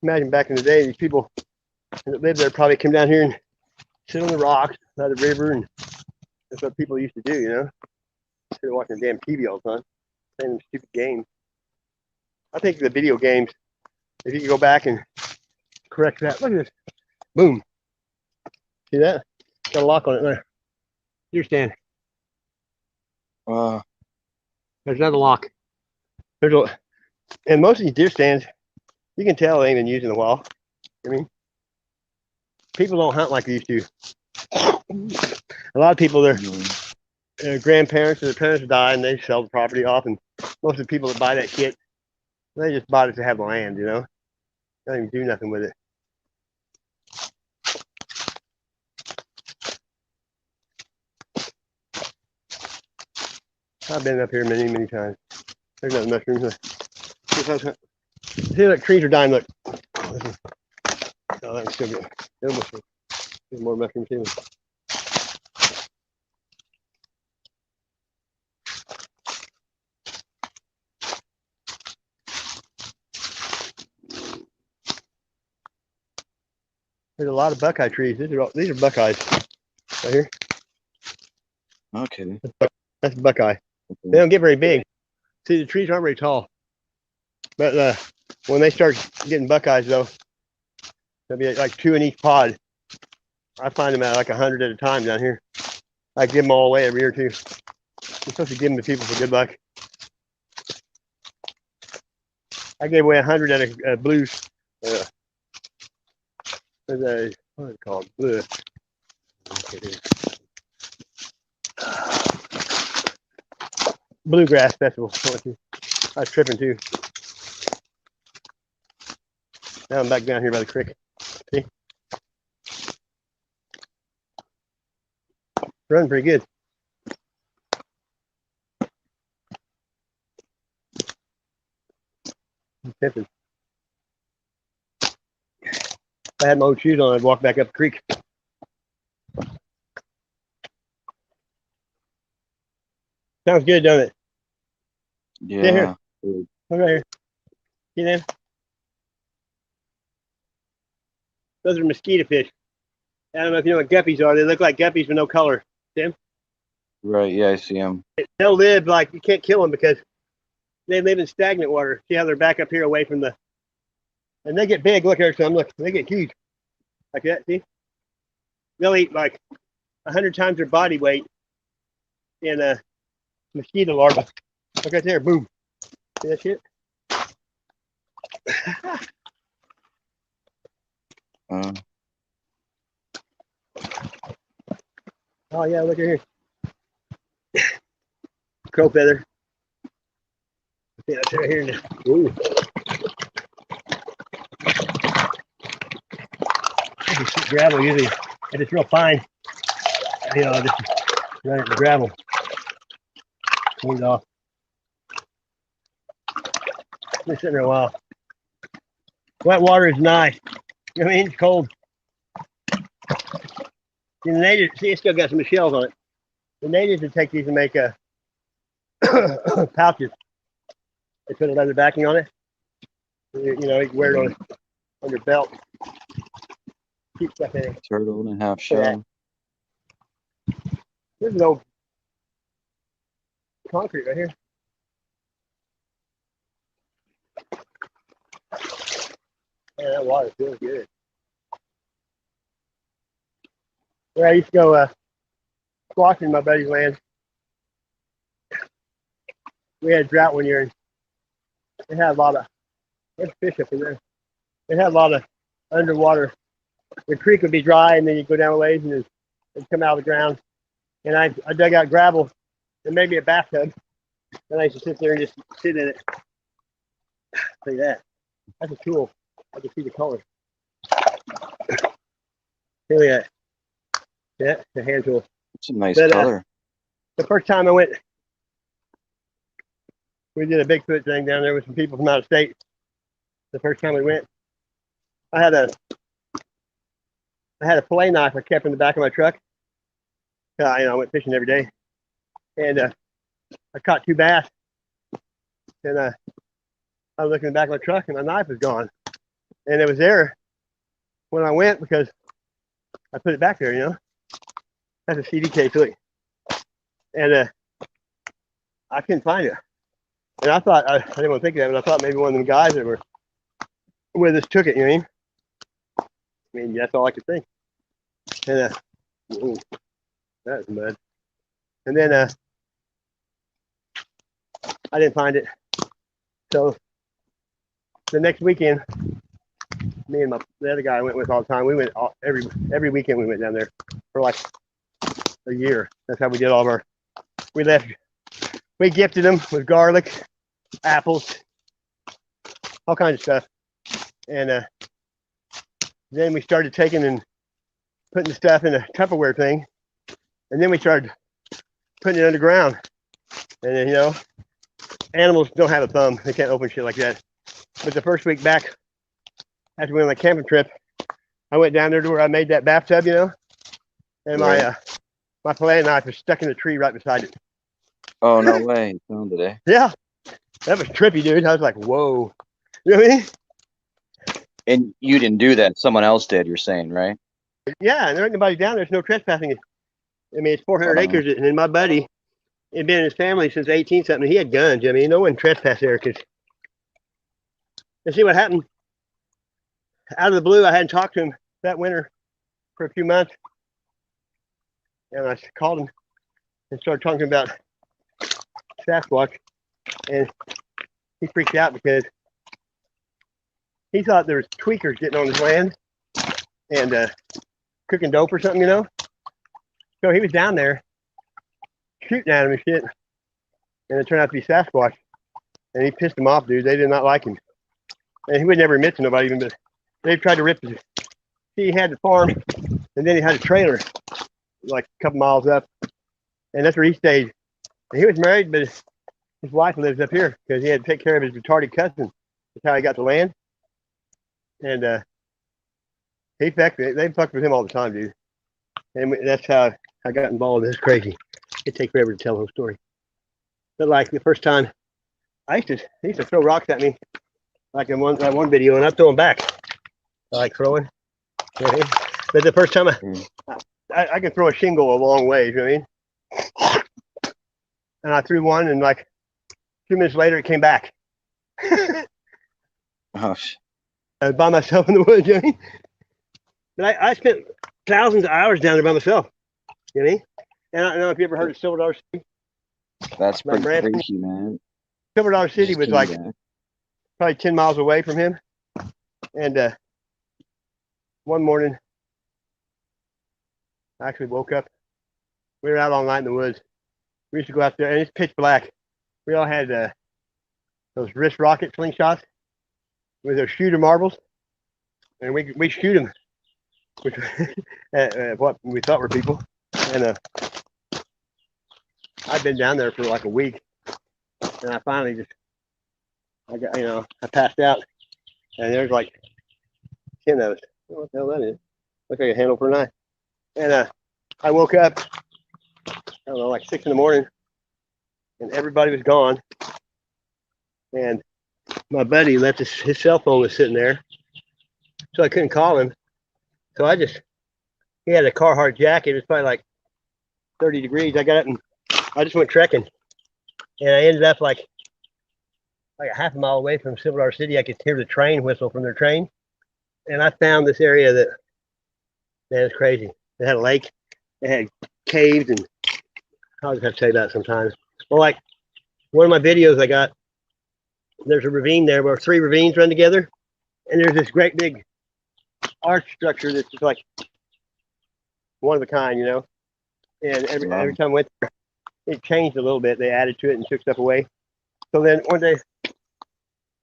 Imagine back in the day, these people that lived there probably come down here and sit on the rocks by the river, and that's what people used to do, Instead of watching damn TV all the time, playing them stupid games. I think the video games, if you could go back and correct that, look at this. Boom. See that? Got a lock on it there. Deer stand. Wow. There's another lock. And most of these deer stands, you can tell they ain't been used in a while. I mean, people don't hunt like they used to. A lot of people, their grandparents or their parents die and they sell the property off. And most of the people that buy that shit, they just bought it to have the land, Don't even do nothing with it. I've been up here many, many times. There's no mushrooms. See, look, trees are dying. Look. Oh, that's still good. No mushrooms. There's more mushrooms too. There's a lot of buckeye trees. These are buckeyes right here. Okay. That's buckeye. They don't get very big. See, the trees aren't very tall. But when they start getting buckeyes, though, there'll be like 2 in each pod. I find them at like 100 at a time down here. I give them all away every year, too. I'm supposed to give them to people for good luck. I gave away 100 at a blues. What is it called? Blue. Bluegrass Festival. I was tripping too. Now I'm back down here by the creek. See? Running pretty good. I'm tripping. If I had my old shoes on, I'd walk back up the creek. Sounds good, doesn't it? Yeah. Here. Look right here. See them? Those are mosquito fish. I don't know if you know what guppies are. They look like guppies with no color. See them? Right. Yeah, I see them. They'll live like you can't kill them because they live in stagnant water. See how they're back up here away from the. And they get big. Look here, some. Look, they get huge. Like that. See? They'll eat like 100 times their body weight in a mosquito larva. Look right there. Boom. See that shit? Oh yeah, look at here. Crow feather. See that's right here now. Ooh. Gravel usually, if it's real fine, just run it in the gravel. Clean it off. Been sitting there a while. Wet water is nice. You know what I mean? It's cold. The natives, see, it's still got some shells on it. The natives would take these and make pouches. They put a leather backing on it. You can wear it on your belt. Keep stuff in it. Turtle and half shell. There's no concrete right here. Man, that water feels good. Where I used to go squashing my buddy's land. We had drought one year, and they had a lot of there's fish up in there. They had a lot of underwater. The creek would be dry, and then you go down a ways, and it'd come out of the ground. And I dug out gravel and made me a bathtub, and I used to sit there and just sit in it. Look at that. That's a tool. I can see the color. Look at that. Yeah, it's a hand tool. It's a nice But, color. The first time I went, we did a Bigfoot thing down there with some people from out of state. The first time we went, I had a fillet knife I kept in the back of my truck. I went fishing every day, and I caught 2 bass, and I was looking in the back of my truck, and my knife was gone, and it was there when I went because I put it back there. That's a CDK too, and I couldn't find it, and I thought I didn't want to think of that, but I thought maybe one of them guys that were with us took it. You know what I mean? That's all I could think. And ooh, that was mud. And then I didn't find it. So the next weekend, me and the other guy I went with all the time, we went every weekend. We went down there for like a year. That's how we did all of our. We gifted them with garlic, apples, all kinds of stuff. And then we started taking and putting the stuff in a Tupperware thing. And then we started putting it underground. And then, animals don't have a thumb. They can't open shit like that. But the first week back, after we went on a camping trip, I went down there to where I made that bathtub, and my fillet knife was stuck in the tree right beside it. Oh, no way. You found it, eh? Yeah, that was trippy, dude. I was like, whoa. You know what I mean? And you didn't do that. Someone else did, you're saying, right? Yeah, and there ain't nobody down there. There's no trespassing. I mean, it's 400 acres, and then my buddy had been in his family since 18-something. He had guns. I mean, no one trespassed there. And see what happened? Out of the blue, I hadn't talked to him that winter for a few months. And I called him and started talking about Sasquatch. And he freaked out because he thought there was tweakers getting on his land and cooking dope or something, So he was down there shooting at him and shit. And it turned out to be Sasquatch. And he pissed him off, dude. They did not like him. And he would never admit to nobody even, but they tried to rip his. He had the farm, and then he had a trailer like a couple miles up. And that's where he stayed. And he was married, but his wife lives up here because he had to take care of his retarded cousin. That's how he got the land. And they fucked with him all the time, dude. And that's how I got involved in this crazy. It'd take forever to tell the whole story. But like the first time, he used to throw rocks at me, like in that one video, and I'd throw them back. I like throwing. But the first time I can throw a shingle a long way, you know what I mean? And I threw one, and like 2 minutes later, it came back. Oh, I was by myself in the woods, you know what I mean? But I spent thousands of hours down there by myself, you know what I mean? And I don't know if you ever heard of Silver Dollar City. that's My pretty brand- freaky, man. Silver Dollar City Just was came like back. probably 10 miles away from him. And one morning, I actually woke up. We were out all night in the woods. We used to go out there, and it's pitch black. We all had those wrist rocket slingshots with those shooter marbles, and we shoot them at what we thought were people. And I've been down there for like a week, and I finally I passed out, and there's like 10 of us. What the hell that is? Looks like a handle for a knife. And I woke up, I don't know, like 6 in the morning, and everybody was gone. And my buddy left his cell phone was sitting there, so I couldn't call him. So he had a Carhartt jacket. It was probably like 30 degrees. I got up and I just went trekking, and I ended up like a half a mile away from Silver Dollar City. I could hear the train whistle from their train, and I found this area that, man, it's crazy. It had a lake, it had caves, and I'll just have to tell you that sometimes. Well, like one of my videos I got, there's a ravine there where 3 ravines run together, and there's this great big arch structure that's just like one of a kind, you know. And every time I went there, it changed a little bit. They added to it and took stuff away. So then one day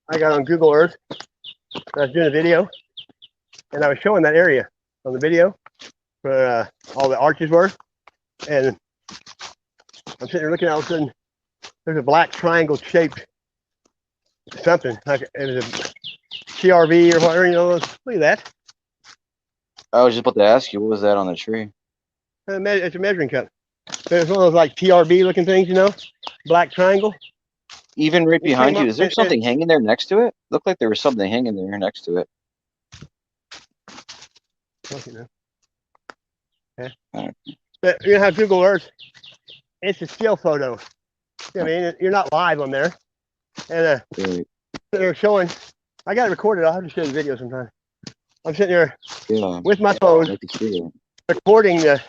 I got on Google Earth, and I was doing a video, and I was showing that area on the video where all the arches were. And I'm sitting there looking, all of a sudden there's a black triangle shaped something, like it was a TRV or whatever, you know. Look at that. I was just about to ask you, what was that on the tree? It's a measuring cup. There's one of those like TRB looking things, you know, black triangle. Even right It came behind you, up is there and- something hanging there next to it? Looked like there was something hanging there next to it. Okay, no. Okay. Alright. But you know how Google Earth, it's a still photo. You know what I mean, you're not live on there. And Right. they're showing, I got it recorded. I'll have to show you the video sometime. I'm sitting there Yeah. with my phone, I can see it. recording the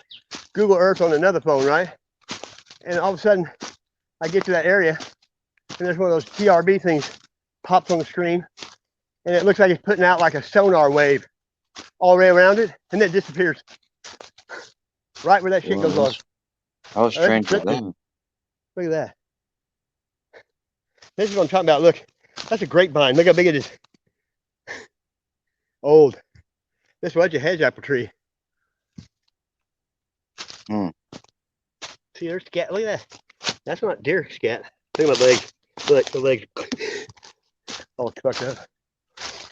Google Earth on another phone, right? And all of a sudden, I get to that area, and there's one of those TRB things pops on the screen, and it looks like it's putting out like a sonar wave all the way around it, and then it disappears. Right where that shit goes on. How strange is trippy. that? Look at that. This is what I'm talking about. Look, that's a grapevine. Look how big it is. Old. This was a hedge apple tree. Hmm. See, there's scat. Look at that. That's not deer scat. Look at my legs. Look, the legs. All fucked up.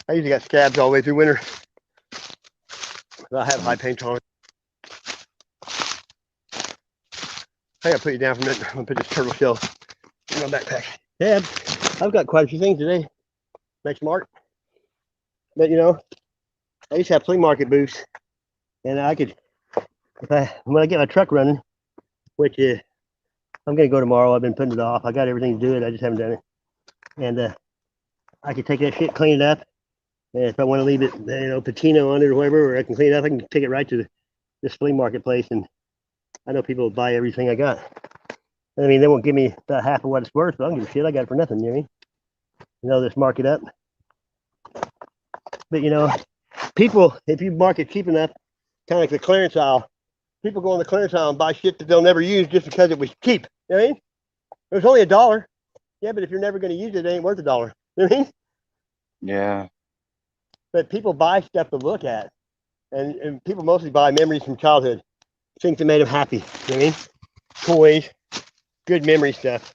I usually got scabs all the way through winter. I have high pain tolerance. I gotta put you down for a minute. I'm gonna put this turtle shell in my backpack. Yeah, I've got quite a few things today. Next mark. But you know, I used to have flea market booths, and I could, when I get my truck running, which I'm gonna go tomorrow. I've been putting it off. I got everything to do it. I just haven't done it. And I could take that shit, clean it up, and if I want to leave it, you know, patina on it or whatever, or I can clean it up, I can take it right to this flea market place, and I know people will buy everything I got. I mean, they won't give me about half of what it's worth, but I don't give a shit. I got it for nothing, you know what I mean? You know, just mark it up. But you know, people, if you mark it cheap enough, kind of like the clearance aisle, people go on the clearance aisle and buy shit that they'll never use just because it was cheap. You know what I mean? It was only $1. Yeah, but if you're never going to use it, it ain't worth $1. You know what I mean? Yeah. But people buy stuff to look at, and people mostly buy memories from childhood, things that made them happy. You know what I mean? Toys, good memory stuff.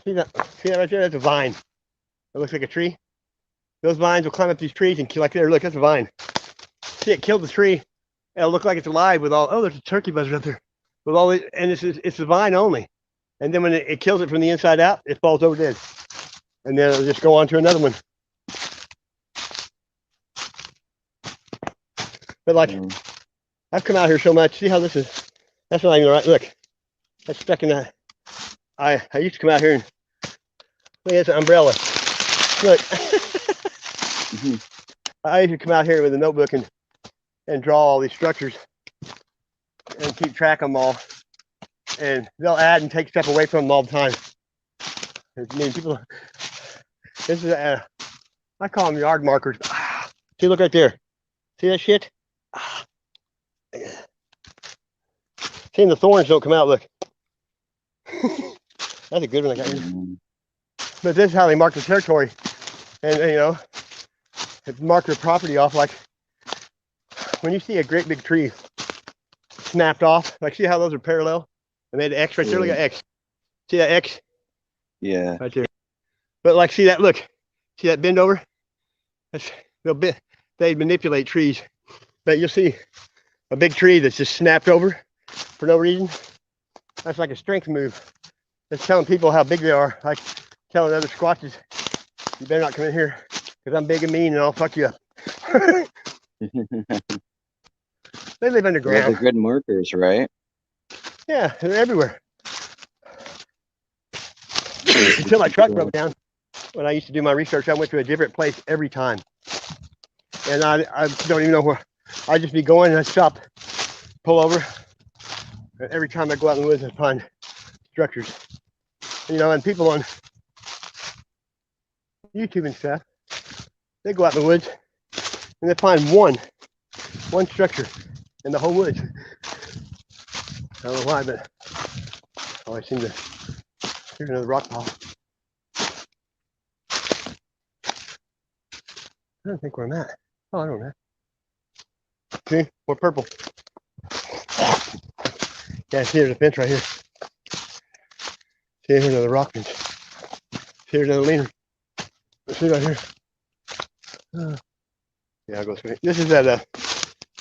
See that right there? That's a vine. It looks like a tree. Those vines will climb up these trees and kill. Like there, look, that's a vine. See, it killed the tree. It'll look like it's alive with all. Oh, there's a turkey buzzard up there with all it, and it's the vine only. And then when it kills it from the inside out, it falls over dead. And then it'll just go on to another one. But like, I've come out here so much. See how this is? That's not even right. Look, that's stuck in that. I used to come out here and look, it's an umbrella. Look, I used to come out here with a notebook and draw all these structures and keep track of them all. And they'll add and take stuff away from them all the time. I mean, people. This is I call them yard markers. See, look right there. See that shit? See, the thorns don't come out. Look. That's a good one I got here. But this is how they mark the territory. And you know, they mark their property off like when you see a great big tree snapped off, like see how those are parallel? I made an X right there. Look at X. See that X? Yeah. Right there. But like, see that? Look, see that bend over? That's they manipulate trees. But you'll see a big tree that's just snapped over for no reason. That's like a strength move. It's telling people how big they are. Like telling other squatches, you better not come in here because I'm big and mean and I'll fuck you up. They live They're underground. good markers, right? Yeah, they're everywhere. Until my truck broke down. When I used to do my research, I went to a different place every time. And I don't even know where. I'd just be going and I'd stop, pull over. And every time I go out in the woods, I find structures. You know, and people on YouTube and stuff, they go out in the woods and they find one structure in the whole woods. I don't know why, but I always seem to. Here's another rock pile. I don't think where I'm at. Oh, I don't know. See, more purple. Yeah, see, there's a fence right here. See, here's another rock bench. See, here's another leaner. See right here. Yeah, I'll go straight. This is that.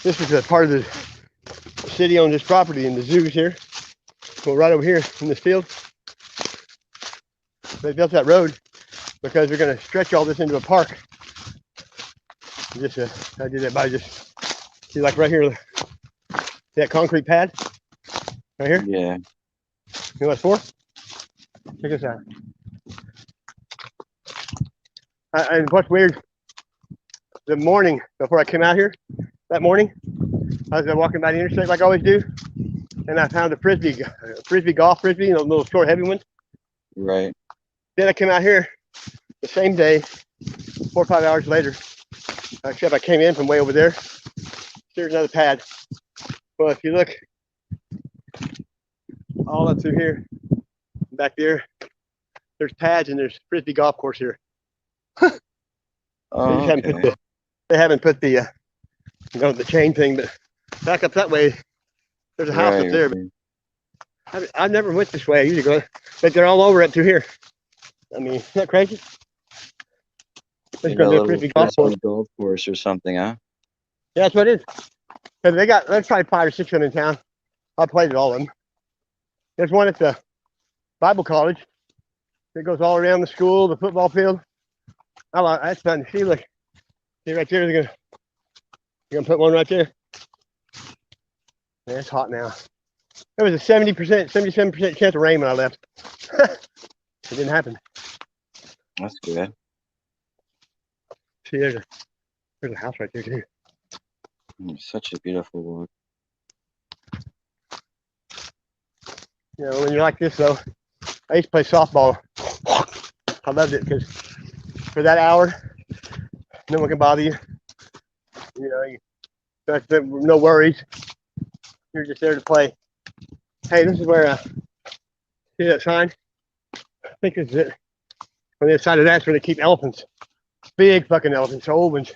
This is a part of the city owns this property, and the zoo's here. Well, right over here in this field, they built that road because they're going to stretch all this into a park. Just I did that by just see, like right here, that concrete pad right here. Yeah. You know what it's for? Check this out. And what's weird, the morning before I came out here, that morning, I was walking by the interstate like I always do, and I found a frisbee golf frisbee, you know, little short, heavy one. Right. Then I came out here the same day, 4 or 5 hours later, except I came in from way over there. Here's another pad. Well, if you look all up through here, back there, there's pads and there's frisbee golf course here. Oh, They haven't put the you know, the chain thing, but back up that way, there's a house up there. But I never went this way. I usually go, but they're all over up through here. I mean, isn't that crazy? There's gonna be a frisbee golf course or something, huh? Yeah, that's what it is. Cause there's probably 5 or 6 of them in town. I played at all of them. There's one at the Bible college. It goes all around the school, the football field. That's fun to see. Look, see right there. They're gonna put one right there. Man, it's hot now. There was a 70%, 77% chance of rain when I left. It didn't happen. That's good. See, there's a house right there too. Such a beautiful walk. You know, when you're like this though, I used to play softball. I loved it because for that hour, no one can bother you. You know, no worries. You're just there to play. Hey, this is where, see that sign? I think this is it. On the other side of that's where they keep elephants. Big fucking elephants, old ones.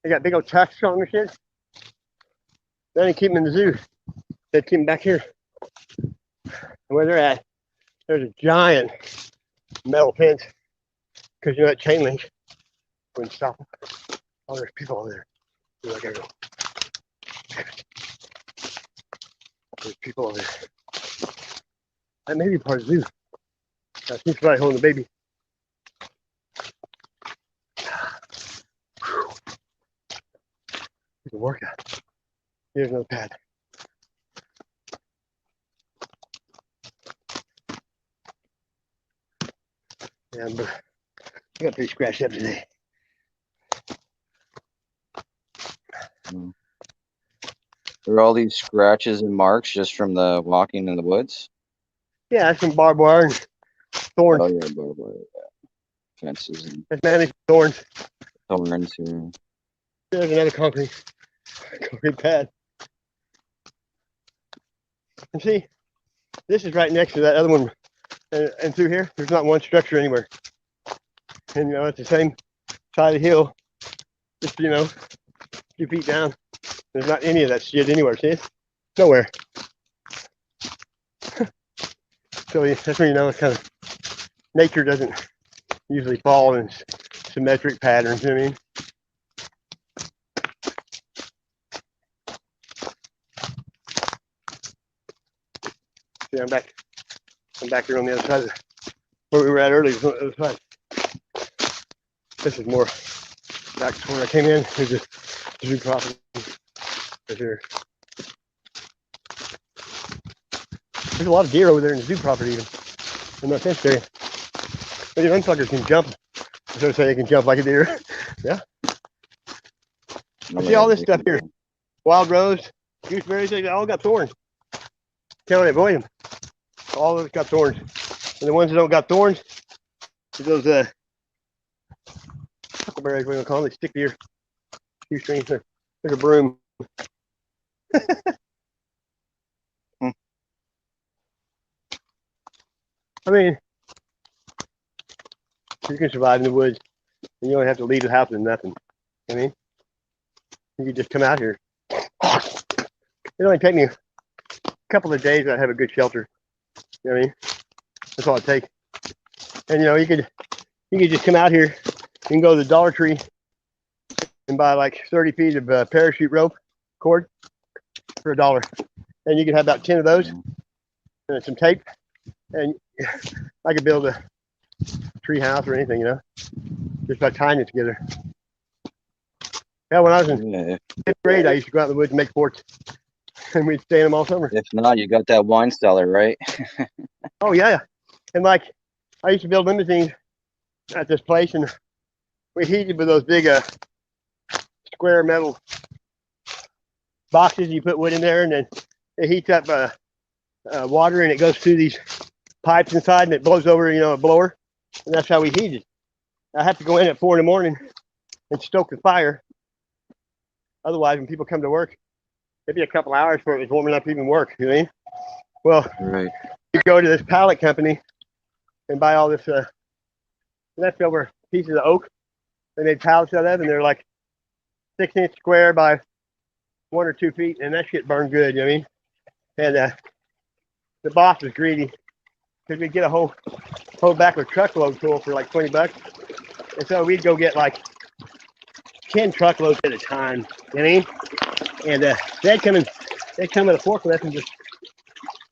They got big old tusks on their shit. They didn't keep them in the zoo. They keep them back here. And where they're at, there's a giant metal fence. Because you know that chain link wouldn't stop them. Oh, there's people over there. I gotta go. There's people over there. That may be part of the zoo. I see somebody holding the baby. It's a workout. Here's another pad. Yeah, but I got pretty scratched up today. There are all these scratches and marks just from the walking in the woods. Yeah, that's some barbed wire and thorns. Oh yeah, barbed wire, yeah. Fences and That's mainly thorns. thorns here. There's another concrete pad. And see, this is right next to that other one. And through here, there's not one structure anywhere. And you know, it's the same side of the hill. Just, you know, a few feet down. There's not any of that shit anywhere, see? Nowhere. So that's when you know it's kind of, nature doesn't usually fall in symmetric patterns, you know what I mean? See, I'm back here on the other side of where we were at earlier. On the other side. This is more back to where I came in. There's a zoo property right here. There's a lot of deer over there in the zoo property even. In the fence area. But the unfuckers can jump. So say they can jump like a deer. Yeah. See all this stuff here. Wild rose, gooseberries, they all got thorns. Can't avoid them. All of it's got thorns. And the ones that don't got thorns, those huckleberries, what do you call them? They stick to your shoestrings. There's a broom. I mean, you can survive in the woods, and you don't have to leave the house with nothing. I mean, you can just come out here. It only take me a couple of days to have a good shelter. You know what I mean? That's all it takes. And you know, you could just come out here. You can go to the Dollar Tree and buy like 30 feet of parachute rope cord for $1, and you can have about 10 of those and some tape, and I could build a tree house or anything, you know, just by tying it together. Yeah, when I was in 5th grade, I used to go out in the woods and make forts, and we'd stay in them all summer. If not, you got that wine cellar, right? Oh yeah, and like I used to build limousines at this place, and we heated with those big square metal boxes. You put wood in there, and then it heats up water, and it goes through these pipes inside, and it blows over, you know, a blower, and that's how we heated. I have to go in at 4 in the morning and stoke the fire. Otherwise, when people come to work, it'd be a couple hours before it was warm enough to even work. You know what I mean? Well, Right. you go to this pallet company and buy all this leftover pieces of oak. They made pallets out of, and they're like 6-inch square by 1 or 2 feet, and that shit burned good. You know what I mean? And the boss was greedy because we'd get a whole back with truckload full for like $20, and so we'd go get like 10 truckloads at a time. You know what I mean? And they'd come with a forklift and just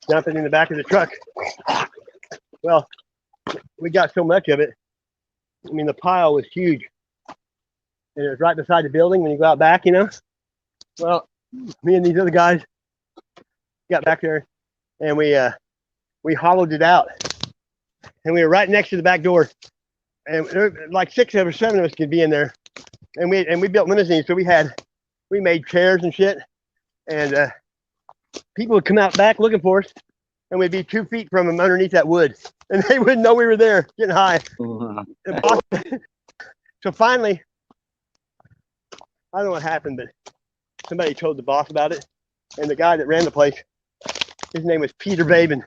dump it in the back of the truck. Well, we got so much of it. I mean, the pile was huge, and it was right beside the building when you go out back, you know. Well, me and these other guys got back there, and we hollowed it out, and we were right next to the back door, and there, like 6 or 7 of us could be in there, and we built limousines, so we made chairs and shit, and people would come out back looking for us, and we'd be 2 feet from them underneath that wood, and they wouldn't know we were there, getting high. So finally, I don't know what happened, but somebody told the boss about it, and the guy that ran the place, his name was Peter Babin.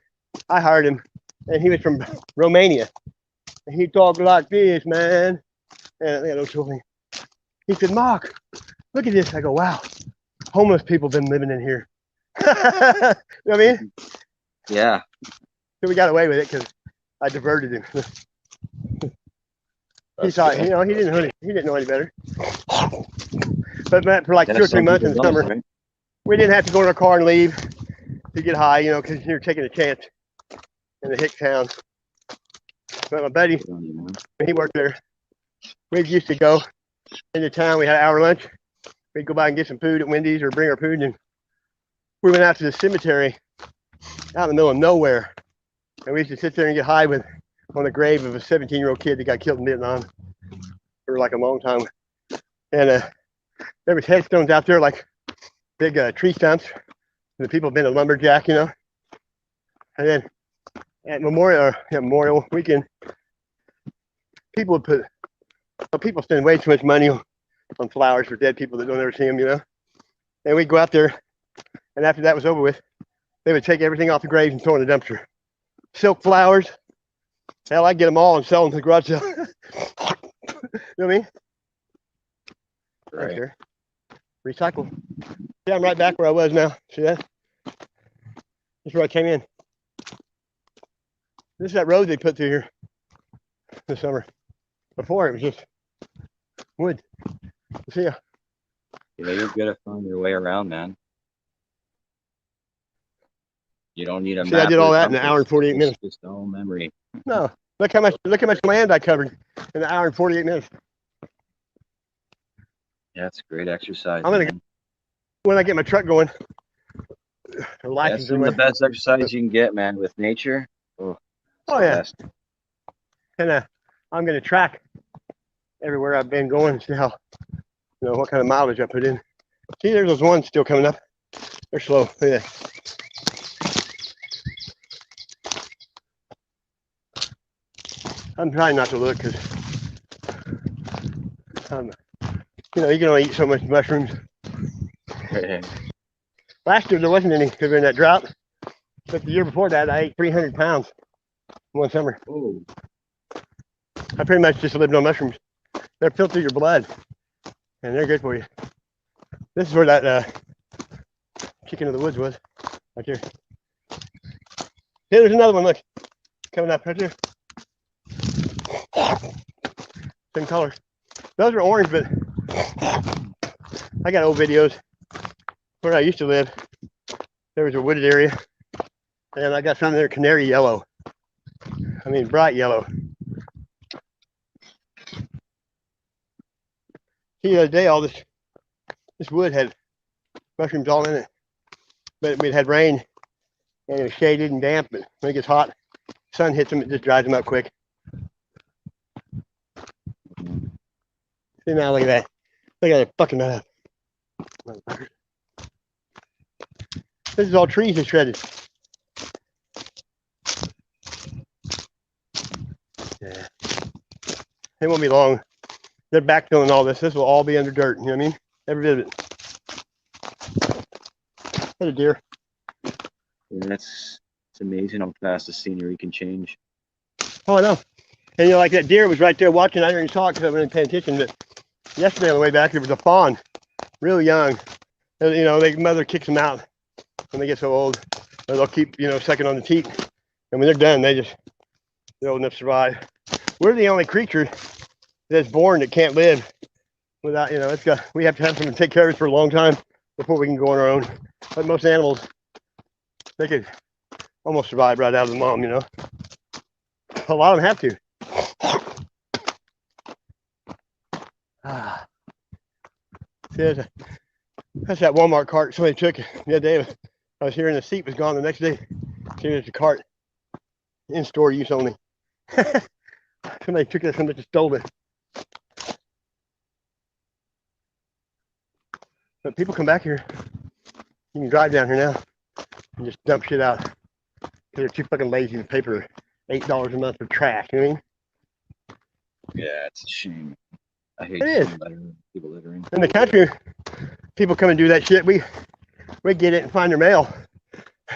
I hired him, and he was from Romania, and he talked like this, man. And you know, he said, "Mark, look at this." I go, "Wow, homeless people been living in here." You know what I mean? Yeah. So we got away with it because I diverted him. He thought, you know, he didn't know any better. But for like 2 or 3 months in the summer, right? we didn't have to go in our car and leave to get high, you know, because you're taking a chance in the hick town. But my buddy, when he worked there, we used to go into town. We had an hour lunch. We'd go by and get some food at Wendy's or bring our food, and we went out to the cemetery out in the middle of nowhere, and we used to sit there and get high on the grave of a 17-year-old kid that got killed in Vietnam for like a long time. And there was headstones out there, like big tree stumps. And the people have been a lumberjack, you know. And then at Memorial Weekend, people spend way too much money on flowers for dead people that don't ever see them, you know. And we'd go out there, and after that was over with, they would take everything off the graves and throw in the dumpster. Silk flowers, hell, I'd get them all and sell them to the garage sale. You know what I mean? Right here. Recycle. Yeah, I'm right back where I was now. See that? That's where I came in. This is that road they put through here this summer. Before it was just wood. See ya. Yeah, you're good at finding your way around, man. You don't need a See, map. I did all or that in an compass. hour and 48 It's minutes. just all memory. No, look how much land I covered in an hour and 48 minutes. Yeah, it's great exercise. I'm gonna man. When I get my truck going, or Yeah, license some of the anyway. best exercise you can get, man, with nature. Oh, it's Oh the yeah, best. and I'm gonna track everywhere I've been going, see how what kind of mileage I put in. See, there's those ones still coming up. They're slow. Yeah. I'm trying not to look because you can only eat so much mushrooms. Last year there wasn't any because we're in that drought. But the year before that, I ate 300 pounds one summer. Oh, I pretty much just lived on mushrooms. They're filter your blood, and they're good for you. This is where that chicken of the woods was, right here. Hey, there's another one. Look, coming up right there. Same color. Those are orange, but I got old videos where I used to live. There was a wooded area, and I got some there canary yellow. I mean, bright yellow. See, the other day, all this wood had mushrooms all in it, but it had rain, and it was shaded and damp. But when it gets hot, sun hits them, it just dries them out quick. See now, look at that. Look at that fucking that. This is all trees they shredded. Yeah. It won't be long. They're backfilling all this. This will all be under dirt. You know what I mean? Every bit of it. There's a deer. yeah, it's amazing how fast the scenery can change. Oh, I know. And like that deer was right there watching. I didn't even saw it because I wasn't paying attention. But yesterday on the way back, there was a fawn, real young. And, their mother kicks them out when they get so old. Or they'll keep, sucking on the teat. And when they're done, they're old enough to survive. We're the only creature that's born that can't live without, we have to have someone take care of us for a long time before we can go on our own. But most animals, they could almost survive right out of the mom, A lot of them have to. See, that's that Walmart cart somebody took the other day. I was here and the seat was gone the next day. See, there's a cart in store use only. Somebody took that, somebody just stole it. But people come back here. You can drive down here now and just dump shit out. Because they're too fucking lazy to pay for $8 a month for trash, you know what I mean? Yeah, it's a shame. I hate It is. people littering. In the country, people come and do that shit. We get it and find their mail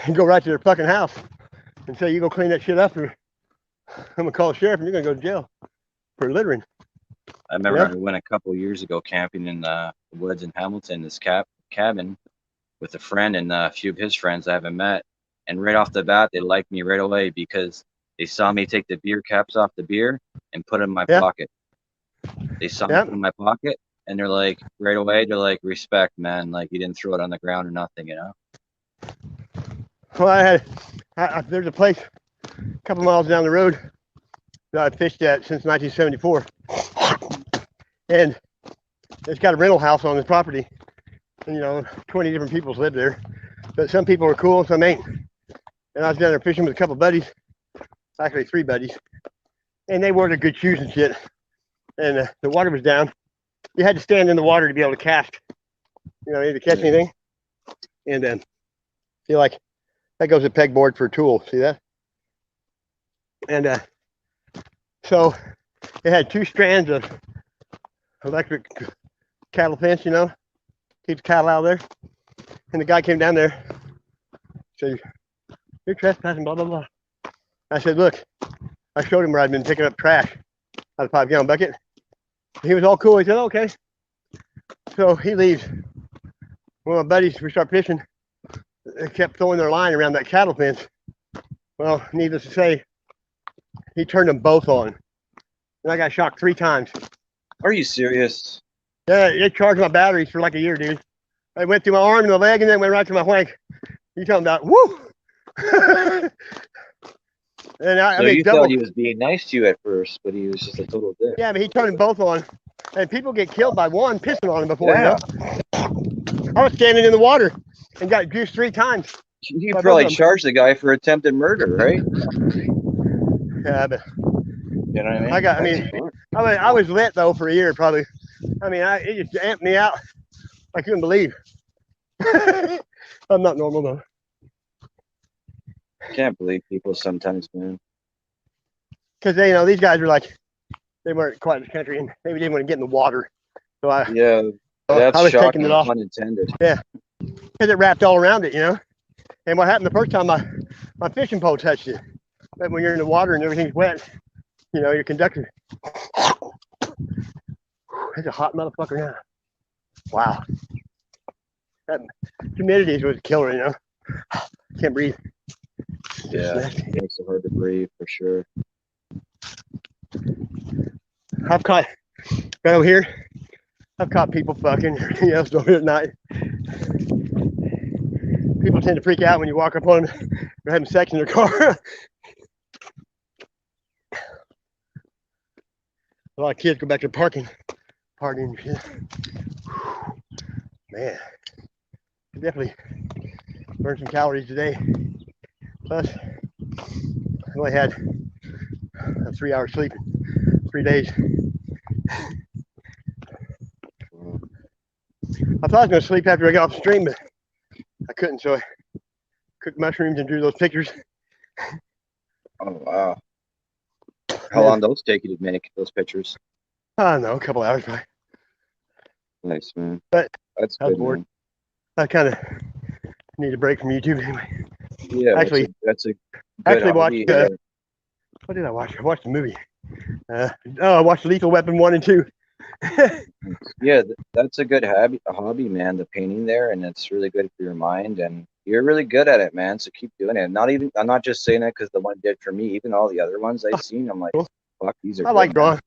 and go right to their fucking house and say, you go clean that shit up or I'm gonna call the sheriff and you're gonna go to jail for littering. I remember Yeah. I went a couple years ago camping in the woods in Hamilton, this cabin with a friend and a few of his friends I haven't met. And right off the bat, they liked me right away because they saw me take the beer caps off the beer and put it in my Yeah. pocket. They saw me Yeah. put it in my pocket and they're like, right away, they're like, respect, man. Like, you didn't throw it on the ground or nothing, Well, there's a place a couple miles down the road that I fished at since 1974. And it's got a rental house on the property. And, 20 different people live there. But some people are cool, some ain't. And I was down there fishing with a couple buddies, actually 3 buddies. And they wore their good shoes and shit. And the water was down. You had to stand in the water to be able to cast, to catch anything. And see, like, that goes a pegboard for a tool. See that? And so it had 2 strands of electric cattle fence, keeps cattle out of there. And the guy came down there, said, you're trespassing, blah, blah, blah. I said, look, I showed him where I'd been picking up trash out of a 5-gallon bucket. He was all cool. He said, okay. So he leaves. One of my buddies, we start fishing. They kept throwing their line around that cattle fence. Well, needless to say, he turned them both on. And I got shocked 3 times. Are you serious? Yeah, it charged my batteries for like a year, dude. I went through my arm and the leg and then went right to my flank. You talking about, woo! And I So mean, you double. thought he was being nice to you at first, but he was just a total dick. Yeah, but he turned them both on. And people get killed by one pissing on him before, Yeah. I was standing in the water and got juiced 3 times. You By probably both of charged the guy for attempted murder, right? Yeah, but You know what I mean? I was lit though for a year probably. I mean, it just amped me out. I couldn't believe. I'm not normal though. Can't believe people sometimes, man. Because they, these guys were like, they weren't quite in the country and maybe didn't want to get in the water. So Yeah, I that's was taking shocking, it off pun intended. because it wrapped all around it, And what happened the first time my fishing pole touched it. But when you're in the water and everything's wet, you're conducting. It's a hot motherfucker now. Wow. That humidity was a killer, Can't breathe. Yeah, it makes it hard to breathe for sure. I've caught right over here. I've caught people fucking everything else over at night. People tend to freak out when you walk up on them. They're having sex in their car. A lot of kids go back to partying and shit. Man, definitely burned some calories today. Plus, I only had a 3-hour sleep in 3 days. I thought I was going to sleep after I got off the stream, but I couldn't, so I cooked mushrooms and drew those pictures. Oh, wow. How long those take you to make those pictures? I don't know, a couple hours probably. Nice, man. But that's I was good, bored. man. I kind of need a break from YouTube anyway. Yeah, Actually, that's a good actually watched, hobby, yeah. what did I watch? I watched a movie. I watched Lethal Weapon 1 and 2. Yeah, that's a good hobby, man. The painting there, and it's really good for your mind, and you're really good at it, man. So keep doing it. I'm not just saying it because the one did for me. Even all the other ones I've seen, I'm like, fuck, these are. I like drawing.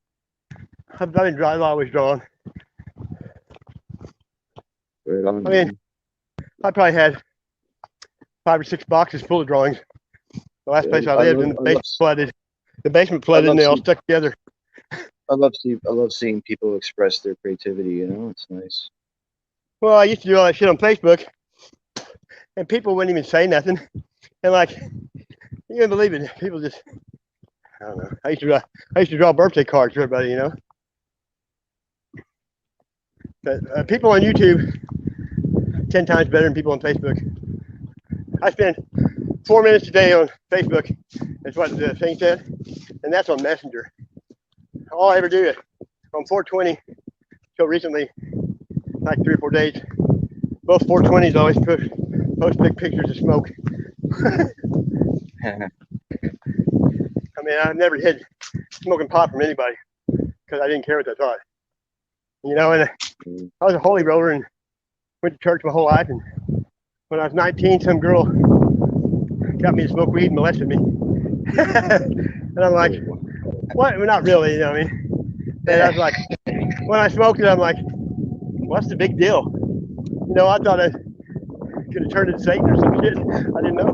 I've always drawn. Right on, I mean, I probably had 5 or 6 boxes full of drawings. The last place I lived in, the basement flooded. The basement flooded, and they all stuck together. I love seeing people express their creativity. It's nice. Well, I used to do all that shit on Facebook, and people wouldn't even say nothing. And like, you can't believe it. People just, I don't know. I used to draw birthday cards for everybody, But people on YouTube, 10 times better than people on Facebook. I spend 4 minutes a day on Facebook. That's what the thing said, and that's on Messenger. All I ever do is on 420 till recently, like 3 or 4 days. Both 420s always post big pictures of smoke. I mean, I've never hid smoking pot from anybody because I didn't care what they thought. And I was a holy roller and went to church my whole life. And when I was 19, some girl got me to smoke weed and molested me. And I'm like, what? Well, not really, what I mean? And I was like, when I smoked it, I'm like, what's the big deal? I thought I could have turned into Satan or some shit. I didn't know.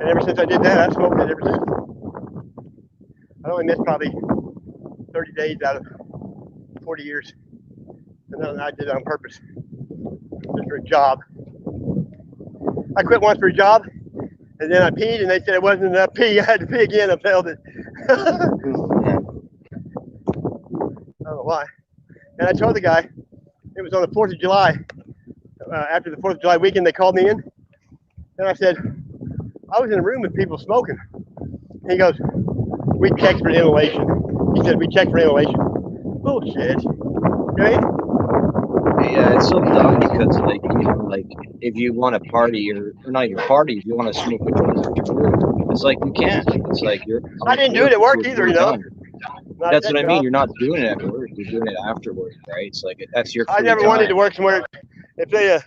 And ever since I did that, I've smoked it ever since. I only missed probably 30 days out of 40 years. And then I did it on purpose, just for a job. I quit once for a job, and then I peed, and they said it wasn't enough pee. I had to pee again. I failed it. I don't know why. And I told the guy, it was on the 4th of July. After the 4th of July weekend, they called me in. And I said, I was in a room with people smoking. And he goes, we checked for inhalation. He said, we checked for inhalation. Bullshit. Okay? Yeah, it's so dumb because, if you want to party or not even party, if you want to smoke a joint after work, it's like you can't. It's like you're. I didn't do it at work either, That's what I mean. You're not doing it at work. You're doing it after work, right? It's like that's your. I never wanted to work somewhere. If they,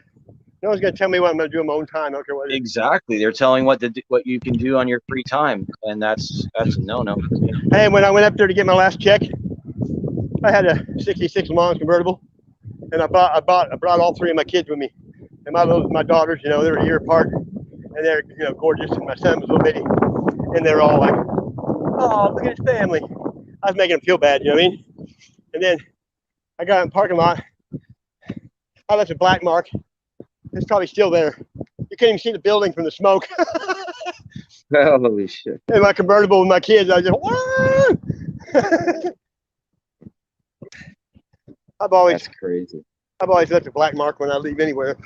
no one's gonna tell me what I'm gonna do on my own time. I don't care what. Exactly, they're telling what you can do on your free time, and that's a no for me. Hey, when I went up there to get my last check, I had a '66 Le Mans convertible, and I brought all 3 of my kids with me, and my daughters, they were a year apart, and they're gorgeous, and my son was a little bitty, and they're all like, oh, look at his family. I was making them feel bad, you know what I mean? And then I got in the parking lot. I left a black mark It's probably still there. You can't even see the building from the smoke. Holy shit. In my convertible with my kids, I just, I've always That's crazy. left a black mark when I leave anywhere.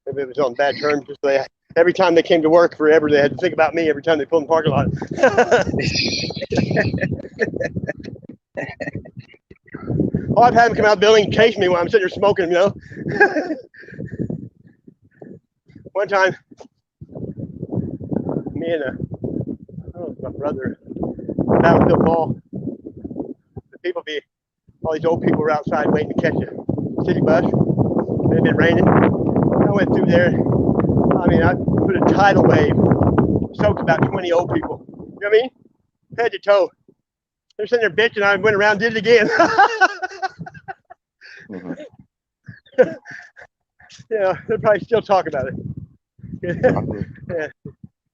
If it was on bad terms, just every time they came to work forever, they had to think about me every time they pulled in the parking lot. Oh, I've had them come out of the building and chase me when I'm sitting there smoking, you know. One time, me and my brother, Battlefield Mall, all these old people were outside waiting to catch a city bus. It had been raining. I went through there. I mean, I put a tidal wave, soaked about 20 old people. You know what I mean? Head to toe. They're sitting there bitching. I went around, did it again. Yeah, they'll probably still talk about it. Yeah,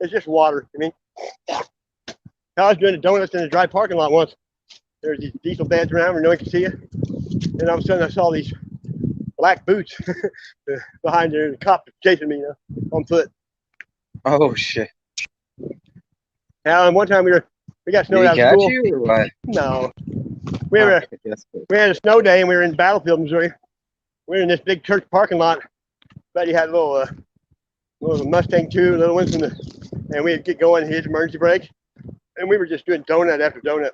it's just water. I mean, I was doing the donuts in a dry parking lot once. There's these diesel beds around where no one can see you. And all of a sudden I saw these black boots behind there. The cop was chasing me, you know, on foot. Oh shit. Now, and one time we got snowed Did out he of catch school. you or what? No. We Oh, had a snow day and we were in Battlefield, Missouri. We were in this big church parking lot. Buddy had a little Mustang too, little ones, and we'd get going, hit his emergency brake. And we were just doing donut after donut.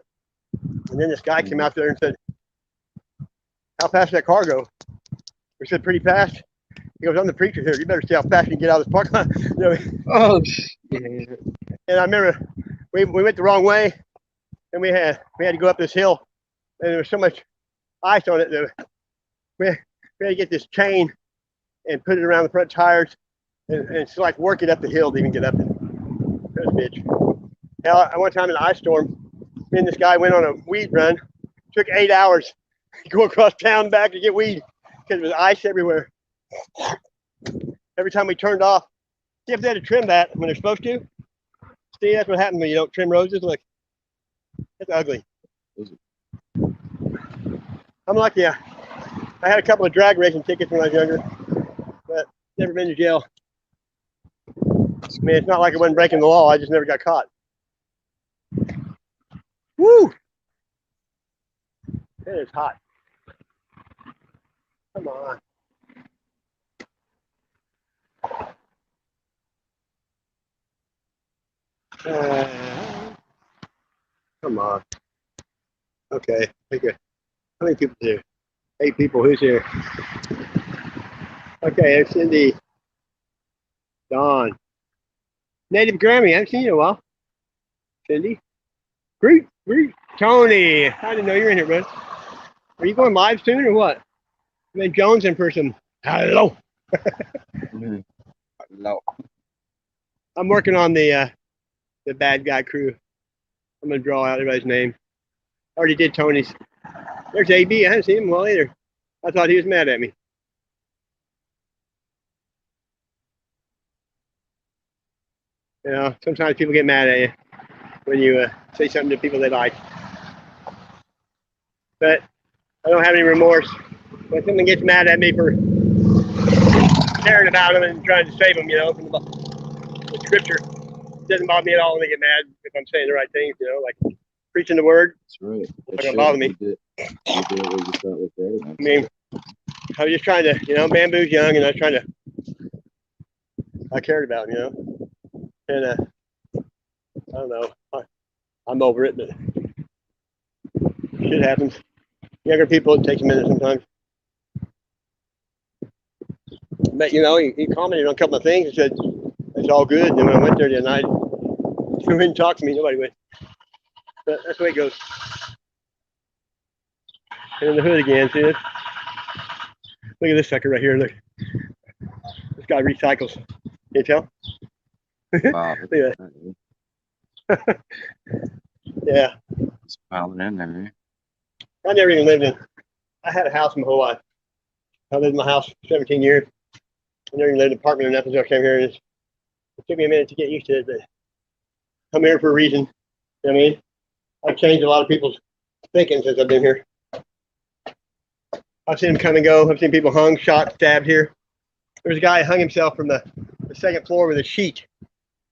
And then this guy came out there and said, "How fast did that car go?" We said, "Pretty fast." He goes, "I'm the preacher here. You better see how fast you can get out of this parking lot." You know, oh shit. and I remember we went the wrong way, and we had to go up this hill, and there was so much ice on it that we had to get this chain and put it around the front tires, and it's like work it up the hill to even get up it. That was a bitch. Hell, one time in an ice storm, me and this guy went on a weed run. Took 8 hours to go across town back to get weed because there was ice everywhere. Every time we turned off, see if they had to trim that when they're supposed to. See, that's what happens when you don't trim roses. Look, it's ugly. I'm lucky. I had a couple of drag racing tickets when I was younger, but never been to jail. I mean, it's not like I wasn't breaking the law. I just never got caught. Woo! It is hot. Come on. Come on. Okay. How many people here? 8 people. Who's here? Okay, there's Cindy. Dawn. Native Grammy. I haven't seen you in a while. Cindy. Groot. Tony. I didn't know you were in here, bud. Are you going live soon or what? And then Jones in for some hello. No. I'm working on the bad guy crew. I'm gonna draw out everybody's name. I already did Tony's. There's AB. I haven't seen him in a while either. I thought he was mad at me. You know, sometimes people get mad at you when you say something to people they like. But I don't have any remorse. When someone gets mad at me for caring about them and trying to save them, you know, from the scripture, it doesn't bother me at all when they get mad if I'm saying the right things, you know, like preaching the word. That's right. It's not gonna bother me. You did what you thought was right. I mean, I was just trying to, you know, Bamboo's young, and I was trying to, I cared about him, you know, and I don't know, I'm over it, but shit happens. Younger people, it takes a minute sometimes. But, you know, he commented on a couple of things and said, it's all good. And then when I went there the other night, he didn't talk to me, nobody went. But that's the way it goes. And in the hood again, see this? Look at this sucker right here, look. This guy recycles. Can you tell? Wow. Look at that. Yeah. Just piling in there. I never even lived in. I had a house my whole life. I lived in my house 17 years. I never even lived in an apartment or nothing until I came here. And it took me a minute to get used to it, but I'm here for a reason. You know what I mean? I've changed a lot of people's thinking since I've been here. I've seen them come and go. I've seen people hung, shot, stabbed here. there was a guy who hung himself from the second floor with a sheet,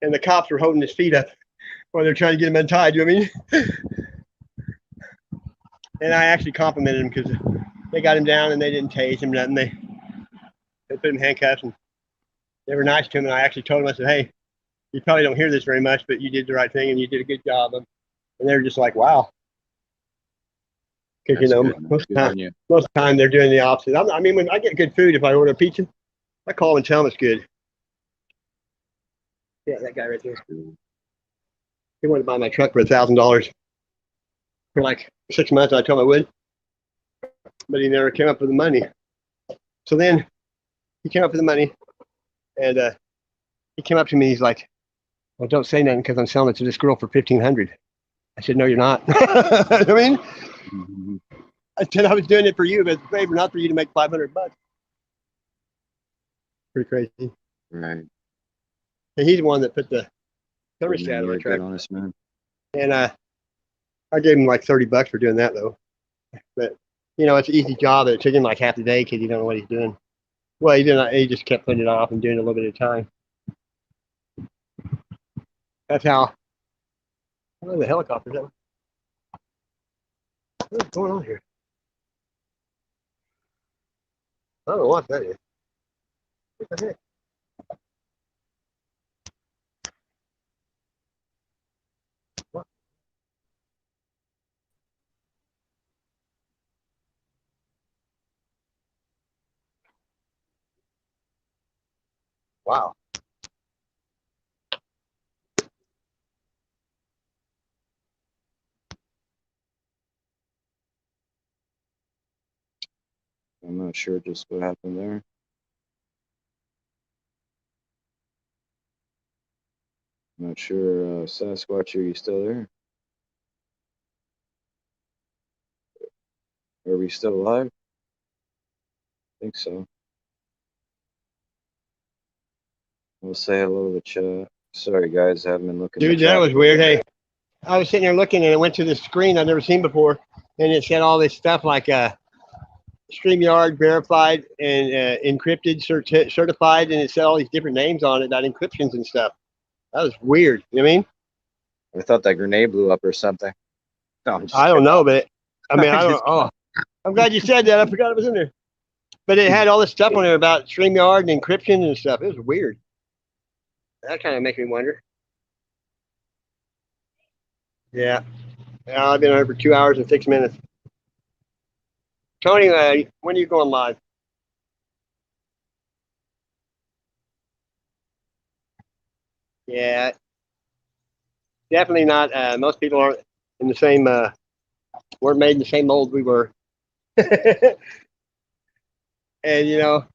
and the cops were holding his feet up while they're trying to get him untied. You know what I mean? And I actually complimented him because they got him down and they didn't tase him, nothing. They put him in handcuffs and they were nice to him. And I actually told him, I said, hey, you probably don't hear this very much, but you did the right thing and you did a good job. And they were just like, wow. Because, you know, most of the time they're doing the opposite. I mean, when I get good food, if I order a pizza, I call them and tell them it's good. Yeah, that guy right there. He wanted to buy my truck for $1,000 for like 6 months. I told him I would, but he never came up with the money. So then he came up with the money, and he came up to me. He's like, "Well, don't say nothing because I'm selling it to this girl for $1,500." I said, "No, you're not." I mean, I said I was doing it for you, but it's a favor, not for you to make $500. Pretty crazy. Right. And he's the one that put the thermostat on my truck. Honest man. And I gave him like $30 for doing that though. But you know, it's an easy job. It took him like half the day because he don't know what he's doing. Well, he didn't. He just kept putting it off and doing it a little bit at a time. That's how. Oh, the helicopter's up. What's going on here? I don't know what that is. What the heck? What? Wow. I'm not sure just what happened there. I'm not sure, Sasquatch, are you still there? Are we still alive? I think so. We'll say hello to the chat. Sorry, guys, I haven't been looking. Dude, that was weird. Hey, I was sitting there looking and it went to this screen I've never seen before. And it said all this stuff like StreamYard verified and encrypted, certified. And it said all these different names on it about encryptions and stuff. That was weird. You know what I mean? I thought that grenade blew up or something. No, I'm just I don't know, but I mean, I don't. Just- Oh, I'm glad you said that. I forgot it was in there. But it had all this stuff on there about StreamYard and encryption and stuff. It was weird. That kind of makes me wonder. Yeah. I've been on here for 2 hours and 6 minutes. Tony, when are you going live? Yeah. Definitely not. Most people aren't in the same, weren't made in the same mold we were. And, you know,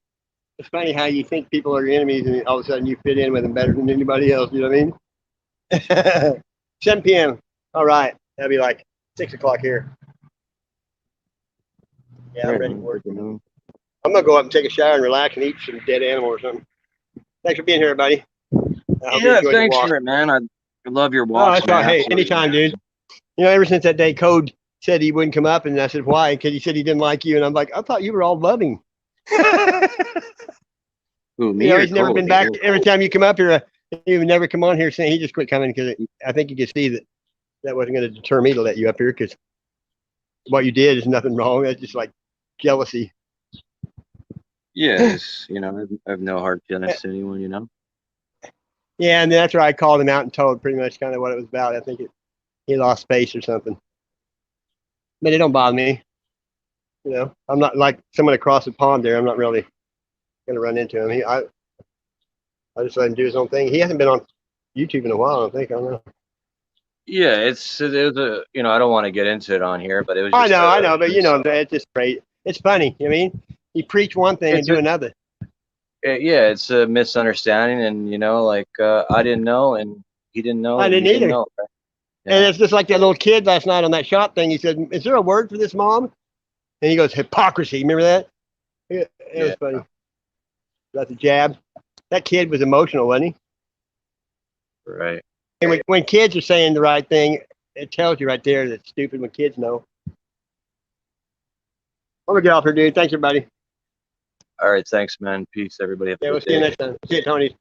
it's funny how you think people are your enemies and all of a sudden you fit in with them better than anybody else. You know what I mean? 7 p.m. All right. That'll be like 6 o'clock here. Yeah, I'm ready for work. I'm going to go up and take a shower and relax and eat some dead animal or something. Thanks for being here, everybody. Yeah, thanks for it, man. I love your walk. Oh, that's right. Hey, anytime, dude. You know, ever since that day Code said he wouldn't come up, and I said, why? Because he said he didn't like you. And I'm like, I thought you were all loving. Who, me You know, or he's never Cole? been back. Every time you come up here, he would never come on here saying he just quit coming because I think you could see that wasn't going to deter me to let you up here because what you did is nothing wrong. That's just like jealousy. Yes, you know, I have no hard feelings to anyone, you know. Yeah, and that's where I called him out and told pretty much kind of what it was about. I think he lost space or something. But it don't bother me. You know, I'm not like someone across the pond there. I'm not really going to run into him. I just let him do his own thing. He hasn't been on YouTube in a while, I don't think. I don't know. Yeah, it was a, you know, I don't want to get into it on here, but it was. I Just know, but you know, it's just great. It's funny. I mean, he preach one thing and do another. Yeah, it's a misunderstanding, and you know, like I didn't know, and he didn't know. I and didn't he either. know, right? And it's just like that little kid last night on that shop thing. He said, "Is there a word for this, Mom?" And he goes, "Hypocrisy." Remember that? It was funny. That's a jab. That kid was emotional, wasn't he? Right. And when kids are saying the right thing, it tells you right there that it's stupid when kids know. I'm gonna get off here, dude. Thanks, everybody. All right, thanks, man. Peace, everybody. Have a Yeah, we'll good see you day. next time. See you, Tony.